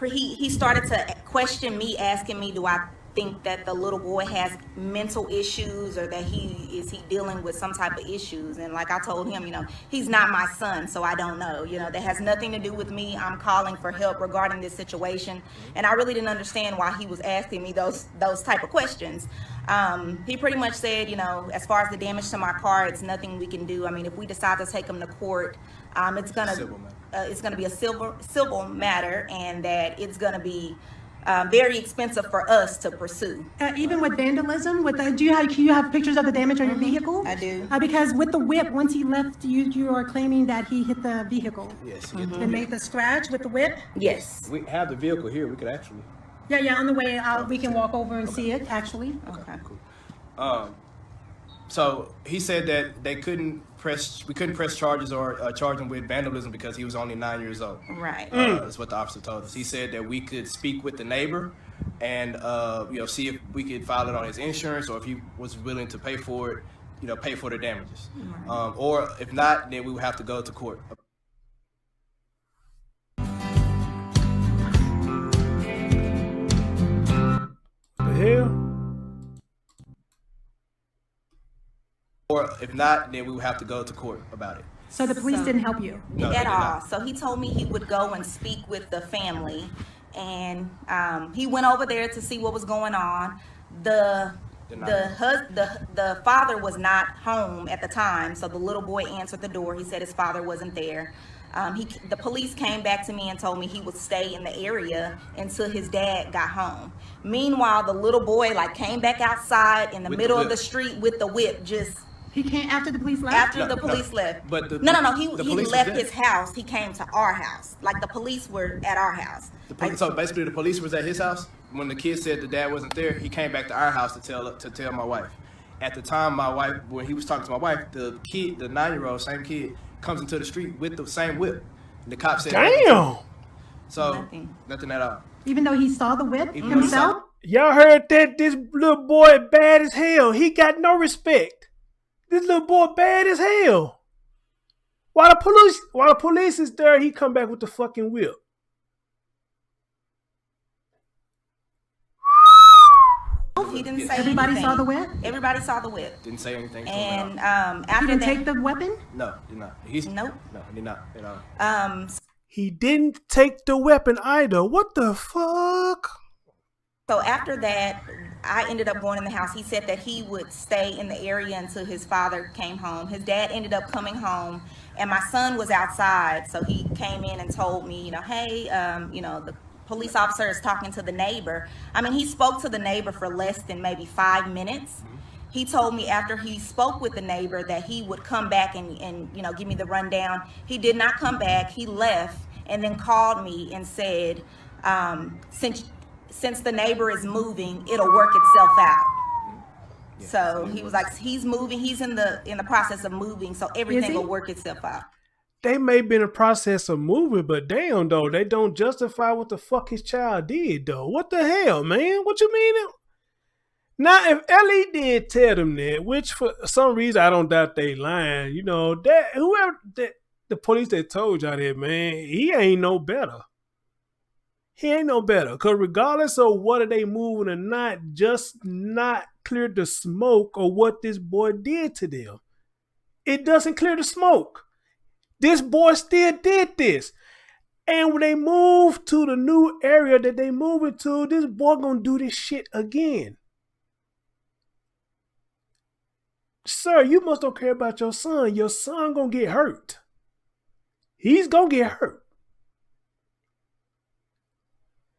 He started to question me, asking me, do I think that the little boy has mental issues, or that is he dealing with some type of issues? And like I told him, he's not my son, so I don't know. That has nothing to do with me. I'm calling for help regarding this situation. And I really didn't understand why he was asking me those type of questions. He pretty much said, as far as the damage to my car, it's nothing we can do. I mean, if we decide to take him to court, it's gonna be a civil matter, and that it's gonna be very expensive for us to pursue. Even with vandalism, do you have pictures of the damage on your vehicle? I do. Because with the whip, once he left, you are claiming that he hit the vehicle. Yes. And made the scratch with the whip? Yes. We have the vehicle here. We could actually. Yeah. On the way out, we can walk over and see it. Actually. Okay. Cool. So he said that we couldn't press charges or charge him with vandalism because he was only 9 years old. Right. That's what the officer told us. He said that we could speak with the neighbor and see if we could file it on his insurance, or if he was willing to pay for it, pay for the damages. Right. Or if not, then we would have to go to court. The hell? Or if not, then we would have to go to court about it. So the police didn't help you? No, at all. So he told me he would go and speak with the family, and he went over there to see what was going on. The father was not home at the time, so the little boy answered the door. He said his father wasn't there. The police came back to me and told me he would stay in the area until his dad got home. Meanwhile, the little boy came back outside in the middle of the street with the whip. He came after the police left? After the police left. But He left his house. He came to our house. The police were at our house. So basically, the police was at his house. When the kid said the dad wasn't there, he came back to our house to tell my wife. At the time, my wife, when he was talking to my wife, the 9-year-old, same kid, comes into the street with the same whip. And the cop said, "Damn!" So nothing at all. Even though he saw the whip himself? Y'all heard that? This little boy bad as hell. He got no respect. This little boy bad as hell. While the police is there, he come back with the fucking whip. He didn't say Everybody anything. saw the whip? Everybody saw the whip. Didn't say anything. And He after didn't that, take the weapon? No, did not. Nope. No, he did not at all. He didn't take the weapon either. What the fuck? So after that, I ended up going in the house. He said that he would stay in the area until his father came home. His dad ended up coming home, and my son was outside. So he came in and told me, hey, the police officer is talking to the neighbor. I mean, he spoke to the neighbor for less than maybe 5 minutes. He told me after he spoke with the neighbor that he would come back and give me the rundown. He did not come back. He left and then called me and said, since the neighbor is moving, it'll work itself out. Yeah, so he was like, he's moving. He's in the process of moving, so everything will work itself out. They may be in the process of moving, but damn, though, they don't justify what the fuck his child did, though. What the hell, man? What you mean? Now, if Ellie did tell them that, which for some reason I don't doubt they lying, the police that told y'all that, man, he ain't no better. He ain't no better. Because regardless of whether they moving or not, just not clear the smoke or what this boy did to them. It doesn't clear the smoke. This boy still did this. And when they move to the new area that they moving to, this boy gonna do this shit again. Sir, you must don't care about your son. Your son gonna get hurt. He's gonna get hurt.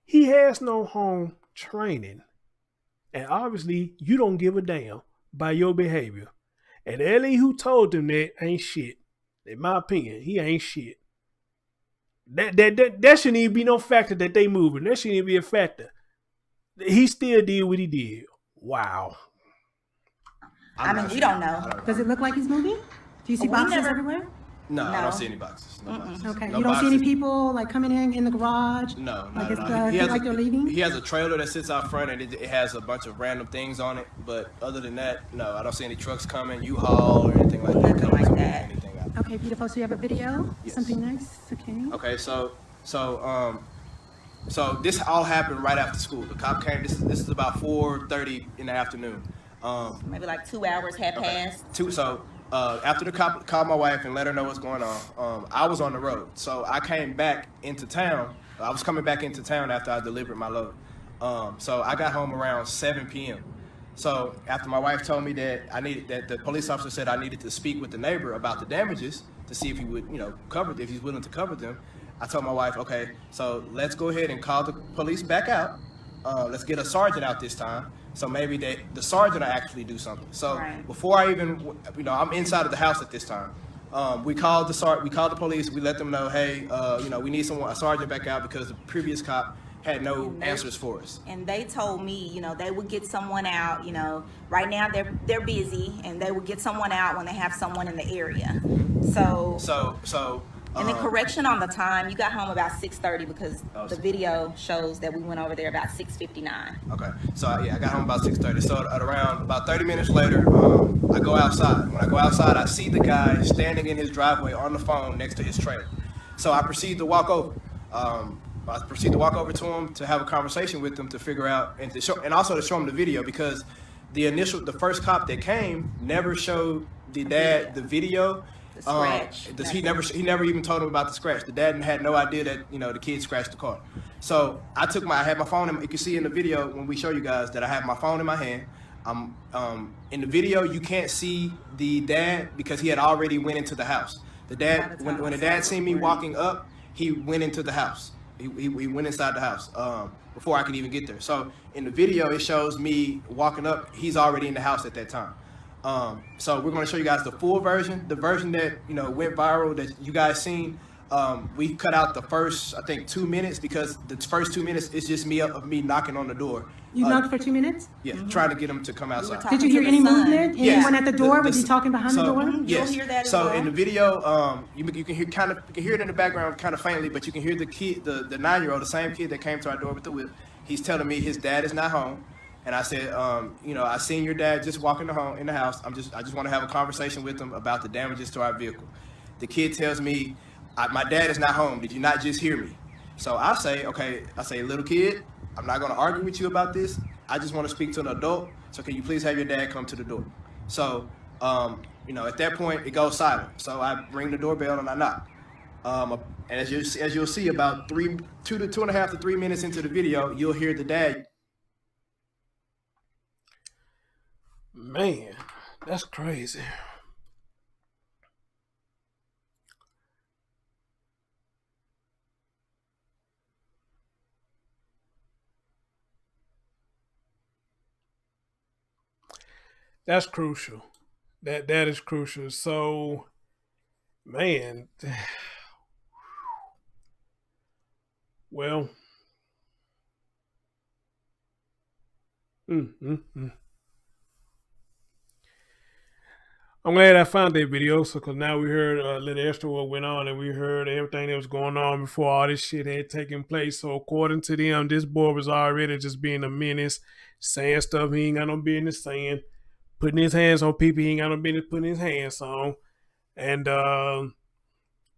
He has no home training. And obviously, you don't give a damn by your behavior. And Ellie who told him that ain't shit. In my opinion, he ain't shit. That shouldn't even be no factor that they moving. That shouldn't even be a factor. He still did what he did. Wow. I mean, we don't know. Does it look like he's moving? Do you see boxes everywhere? No, I don't see any boxes. No boxes. Okay. No You don't boxes. see any people like coming in the garage? No, Like no, it's no. He has like they're leaving? He has a trailer that sits out front and it has a bunch of random things on it. But other than that, no, I don't see any trucks coming, U-Haul or anything like that. Nothing like that. Anything out. Okay, beautiful. So you have a video? Yes. Something nice? Okay. Okay, so this all happened right after school. The cop came. This is about 4:30 in the afternoon. Maybe like 2 hours had passed. After the cop called my wife and let her know what's going on, I was on the road. So I came back into town. I was coming back into town after I delivered my load. So I got home around 7 p.m. So after my wife told me that the police officer said I needed to speak with the neighbor about the damages to see if he would, if he's willing to cover them. I told my wife, okay, so let's go ahead and call the police back out. Let's get a sergeant out this time. So maybe the sergeant will actually do something. So before I even, I'm inside of the house at this time. We called the police. We let them know, hey, we need a sergeant back out because the previous cop had no answers for us. And they told me, they would get someone out. Right now they're busy, and they would get someone out when they have someone in the area. And the correction on the time, you got home about 6:30 because the video shows that we went over there about 6:59. Okay, so I got home about 6:30. So at around about 30 minutes later, I go outside. When I go outside, I see the guy standing in his driveway on the phone next to his trailer. So I proceed to walk over. To him to have a conversation with him to figure out and also to show him the video because the first cop that came never showed the dad the video. The scratch. He never even told him about the scratch. The dad had no idea that the kid scratched the car. So I had my phone. You can see in the video when we show you guys that I have my phone in my hand. In the video you can't see the dad because he had already went into the house. The dad when the dad seen me walking up, he went into the house. He went inside the house before I could even get there. So in the video it shows me walking up. He's already in the house at that time. So we're going to show you guys the full version, the version that went viral that you guys seen. We cut out the first, I think, 2 minutes because the first 2 minutes is just me knocking on the door. You knocked for 2 minutes? Yeah, trying to get him to come outside. Did you hear any movement? Yes. Anyone at the door? Was he talking behind the door? Yes. You'll hear that as so well. in the video, you can hear it in the background kind of faintly, but you can hear the kid, the 9-year-old, the same kid that came to our door with the whip. He's telling me his dad is not home. And I said, I seen your dad just walking in the house. I just want to have a conversation with him about the damages to our vehicle. The kid tells me, my dad is not home. Did you not just hear me? So I say, okay, little kid, I'm not going to argue with you about this. I just want to speak to an adult. So can you please have your dad come to the door? So, at that point, it goes silent. So I ring the doorbell and I knock. And as you'll see, about 2 to 2.5 to 3 minutes into the video, you'll hear the dad. Man, that's crazy. That's crucial. That is crucial. So, man, well, I'm glad I found that video, because now we heard a little extra what went on, and we heard everything that was going on before all this shit had taken place. So according to them, this boy was already just being a menace, saying stuff he ain't got no business saying, putting his hands on people he ain't got no business putting his hands on. And,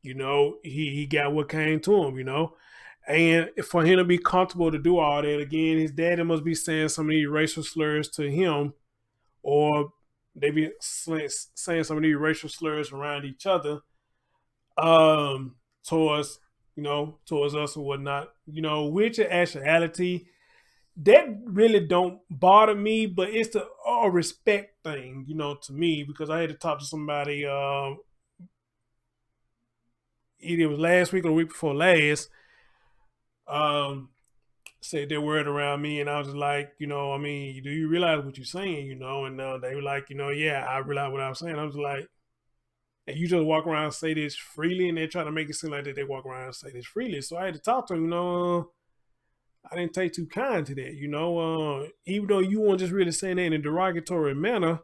he got what came to him, And for him to be comfortable to do all that, again, his daddy must be saying some of these racial slurs to him, or they be saying some of these racial slurs around each other, towards us and whatnot, which in actuality, that really don't bother me, but it's the respect thing, to me, because I had to talk to somebody, either it was last week or the week before last, said their word around me, and I was just like, do you realize what you're saying, and they were like, yeah, I realize what I was saying. I was like, and you just walk around and say this freely, and they're trying to make it seem like that they walk around and say this freely. So I had to talk to them, I didn't take too kind to that, even though you weren't just really saying that in a derogatory manner,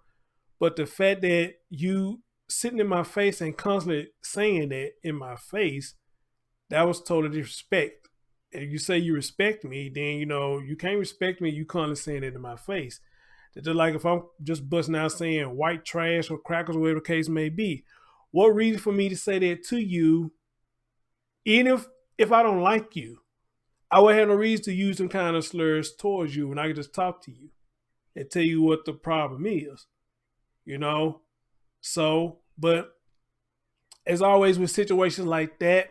but the fact that you sitting in my face and constantly saying that in my face, that was total disrespect. If you say you respect me, then, you can't respect me, you constantly saying it in my face. It's just like if I'm just busting out saying white trash or crackers or whatever the case may be, what reason for me to say that to you, even if I don't like you? I would have no reason to use some kind of slurs towards you when I could just talk to you and tell you what the problem is, So, but as always with situations like that,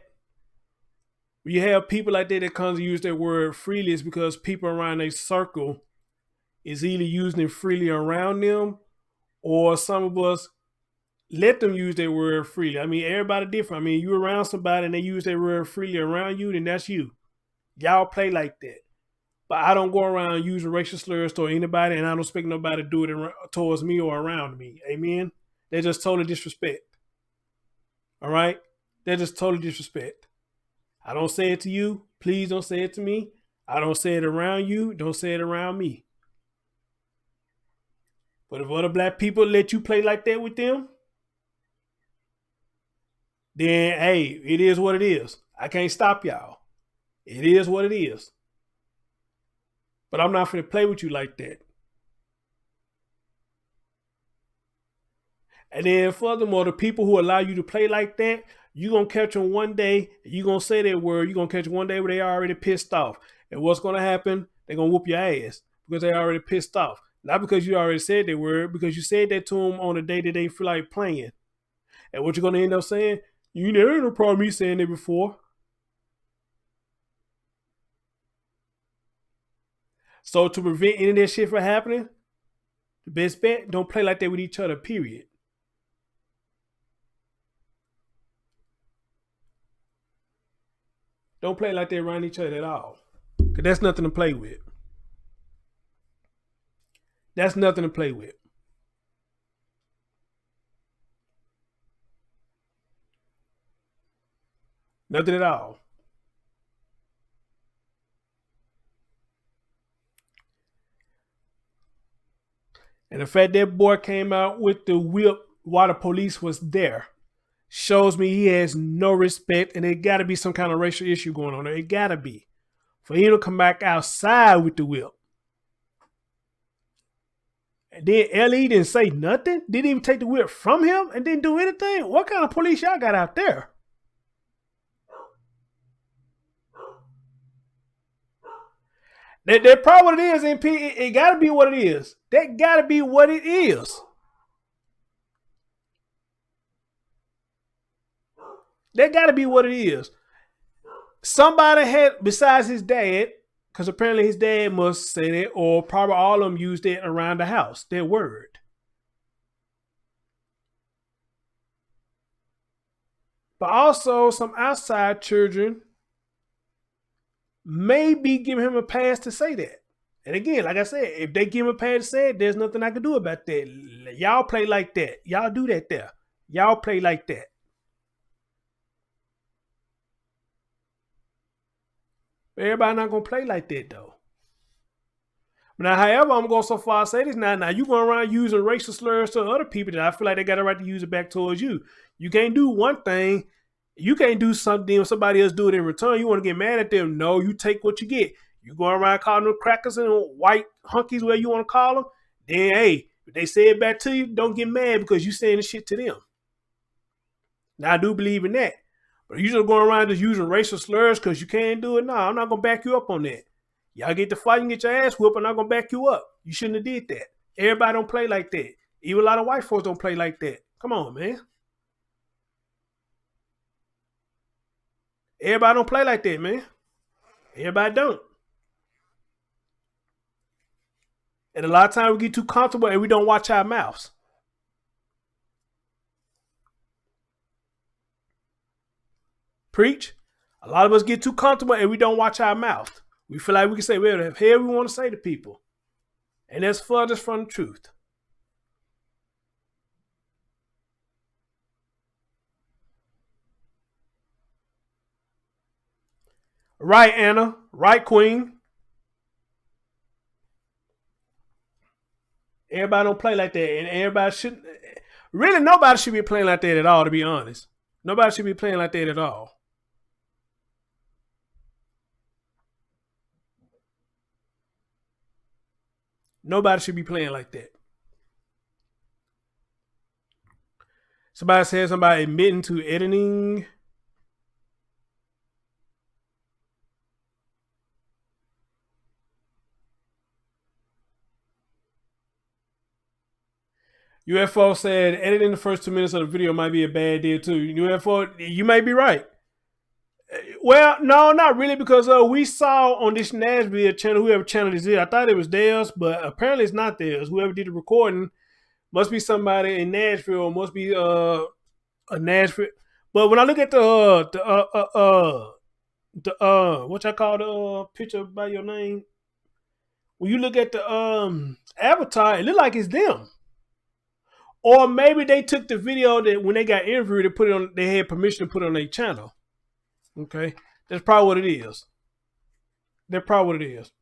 when you have people like that comes to use that word freely, it's because people around their circle is either using it freely around them, or some of us let them use their word freely. I mean, everybody different. I mean, you around somebody and they use their word freely around you, then that's you. Y'all play like that. But I don't go around using racial slurs toward anybody, and I don't expect nobody to do it towards me or around me. Amen? They're just total disrespect. All right? They're just total disrespect. I don't say it to you. Please don't say it to me. I don't say it around you. Don't say it around me. But if other black people let you play like that with them, then, hey, it is what it is. I can't stop y'all. It is what it is. But I'm not going to play with you like that. And then furthermore, the people who allow you to play like that, you're going to catch them one day, you're going to say that word, you're going to catch them one day where they already pissed off. And what's going to happen? They're going to whoop your ass because they already pissed off. Not because you already said that word, because you said that to them on a day that they feel like playing. And what you're going to end up saying, you never had no problem me saying it before. So to prevent any of that shit from happening, the best bet, don't play like that with each other, period. Don't play like that around each other at all. Because that's nothing to play with. That's nothing to play with. Nothing at all. And the fact that boy came out with the whip while the police was there shows me he has no respect, and there got to be some kind of racial issue going on there. It got to be. For him to come back outside with the whip. And then L.E. didn't say nothing? Didn't even take the whip from him and didn't do anything? What kind of police y'all got out there? That probably what it is, MP. It got to be what it is. That got to be what it is. That got to be what it is. Somebody had, besides his dad, because apparently his dad must say that, or probably all of them used it around the house, their word. But also some outside children may be giving him a pass to say that. And again, like I said, if they give him a pass to say it, there's nothing I can do about that. Y'all play like that. Y'all do that there. Y'all play like that. But everybody not going to play like that, though. Now, however, I'm going so far as say this now you going around using racial slurs to other people that I feel like they got a right to use it back towards you. You can't do one thing. You can't do something when somebody else do it in return. You want to get mad at them. No, you take what you get. You go around calling them crackers and white hunkies, where you want to call them. Then, hey, if they say it back to you, don't get mad because you saying the shit to them. Now, I do believe in that. But you just going around just using racial slurs because you can't do it. No, I'm not going to back you up on that. Y'all get to fight and get your ass whooped, I'm not going to back you up. You shouldn't have did that. Everybody don't play like that. Even a lot of white folks don't play like that. Come on, man. Everybody don't play like that, man. Everybody don't. And a lot of times we get too comfortable and we don't watch our mouths. Preach. A lot of us get too comfortable and we don't watch our mouth. We feel like we can say whatever the hell we want to say to people. And that's furthest from the truth. Right, Anna. Right, Queen. Everybody don't play like that. And everybody shouldn't. Really, nobody should be playing like that at all, to be honest. Nobody should be playing like that at all. Nobody should be playing like that. Somebody said somebody admitting to editing. UFO said editing the first 2 minutes of the video might be a bad deal too. UFO, you may be right. Well, no, not really, because we saw on this Nashville channel, whoever channel this is, I thought it was theirs, but apparently it's not theirs. Whoever did the recording must be somebody in Nashville, must be a Nashville. But when I look at the what y'all call the picture by your name, when you look at the avatar, it look like it's them. Or maybe they took the video that when they got interviewed, they put it on. They had permission to put it on their channel. Okay, that's probably what it is. That's probably what it is.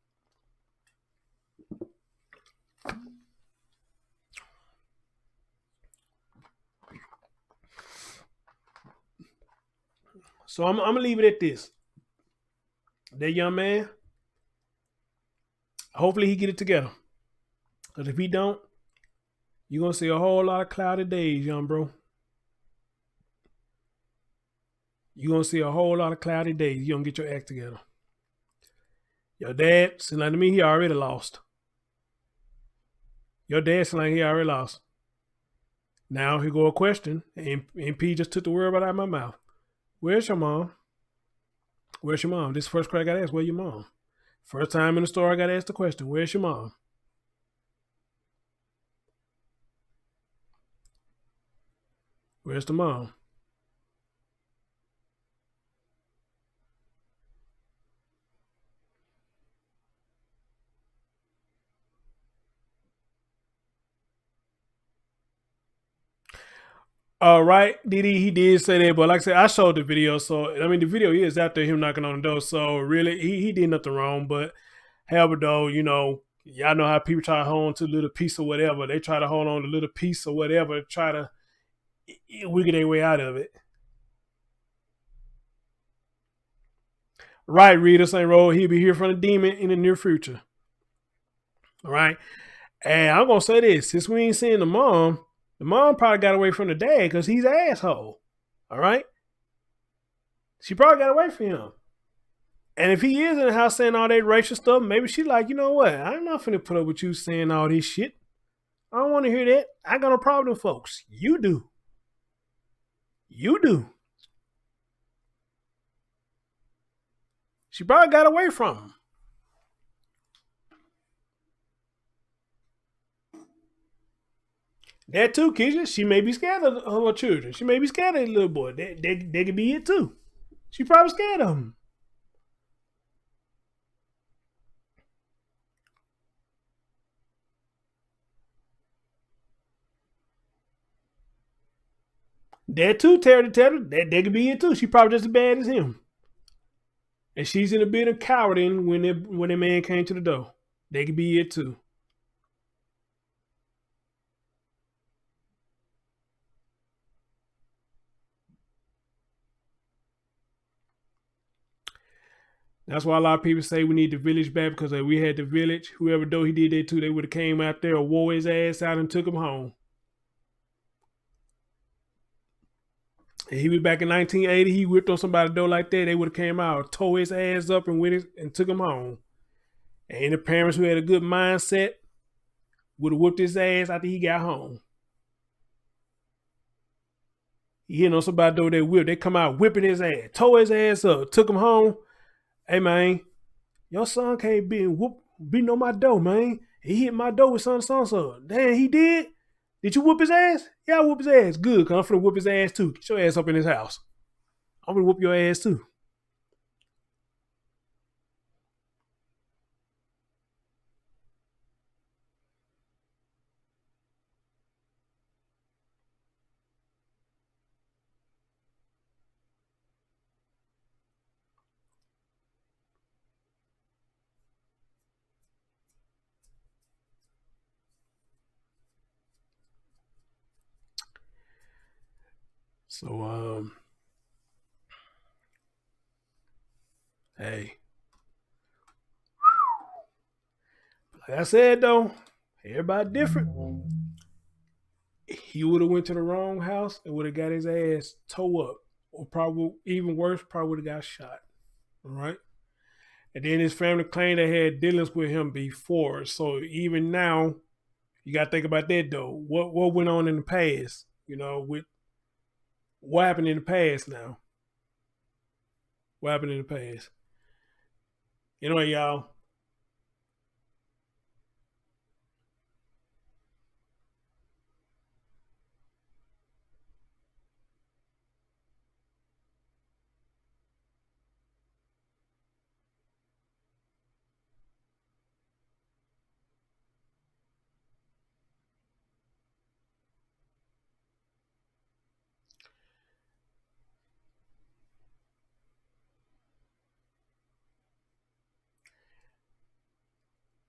So I'm gonna leave it at this. That young man, hopefully he get it together. Because if he don't, you're gonna see a whole lot of cloudy days, young bro. You're going to see a whole lot of cloudy days. You don't get your act together. Your dad, seems like to me, he already lost. Your dad seems like he already lost. Now, here go a question. And P just took the word right out of my mouth. Where's your mom? Where's your mom? This first question I got to ask, where's your mom? First time in the store, I got to ask the question, where's your mom? Where's the mom? Right, he did say that, but like I said, I showed the video, so I mean the video is out there, him knocking on the door. So really, he did nothing wrong. But however, though, you know, y'all know how people try to hold on to a little piece or whatever. They try to hold on to a little piece or whatever, try to wiggle their way out of it. Right, Rita St. Road, he'll be here from the demon in the near future. All right, and I'm gonna say this: since we ain't seeing the mom probably got away from the dad because he's an asshole. All right? She probably got away from him. And if he is in the house saying all that racial stuff, maybe she's like, you know what? I'm not finna put up with you saying all this shit. I don't want to hear that. I got no problem with folks. You do. You do. She probably got away from him. That too, Keisha. She may be scared of her children. She may be scared of the little boy. They could be it too. She probably scared of him. That too, Terry. They could be it too. She probably just as bad as him. And she's in a bit of cowarding when the man came to the door. They could be it too. That's why a lot of people say we need the village back, because if we had the village, whoever though he did that too, they would have came out there and wore his ass out and took him home. And he was back in 1980, he whipped on somebody's door like that, they would have came out, tore his ass up and took him home. And the parents who had a good mindset would have whipped his ass after he got home. He hit on somebody's door, they come out whipping his ass, tore his ass up, took him home. Hey, man, your son can't be beating on my door, man. He hit my door with so. Damn, he did? Did you whoop his ass? Yeah, I whoop his ass. Good, because I'm finna whoop his ass too. Get your ass up in his house. I'm gonna whoop your ass too. So, hey. Like I said though, everybody different. He would have went to the wrong house and would have got his ass towed up. Or probably, even worse, probably would have got shot. All right? And then his family claimed they had dealings with him before. So even now, you got to think about that though. What went on in the past? You know, with what happened in the past now? What happened in the past? Anyway, y'all.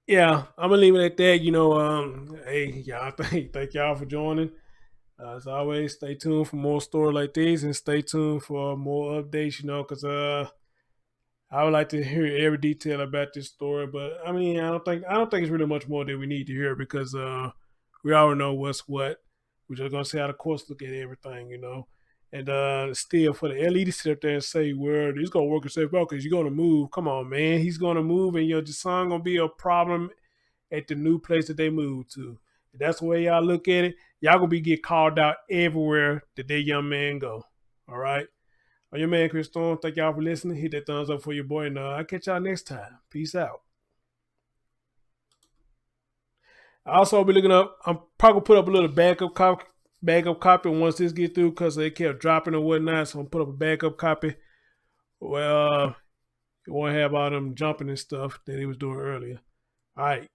Yeah, I'm gonna leave it at that. You know, hey, y'all, thank y'all for joining. As always, stay tuned for more stories like these, and stay tuned for more updates. You know, because I would like to hear every detail about this story. But I mean, I don't think it's really much more that we need to hear because we already know what's what. We're just gonna see how the courts look at everything. You know, and still for the LE to sit up there and say, "Well, it's gonna work itself out because you're gonna move." Come on, man, he's gonna move, and your son gonna be a problem at the new place that they move to. If that's the way y'all look at it, y'all gonna be get called out everywhere that that young man go. All right. I'm your man, Chris Storm. Thank y'all for listening. Hit that thumbs up for your boy, and I'll catch y'all next time. Peace out. I also will be looking up. I'm probably gonna put up a little backup copy once this get through because they kept dropping and whatnot. So I'm gonna put up a backup copy. Well, it won't have all them jumping and stuff that he was doing earlier. All right.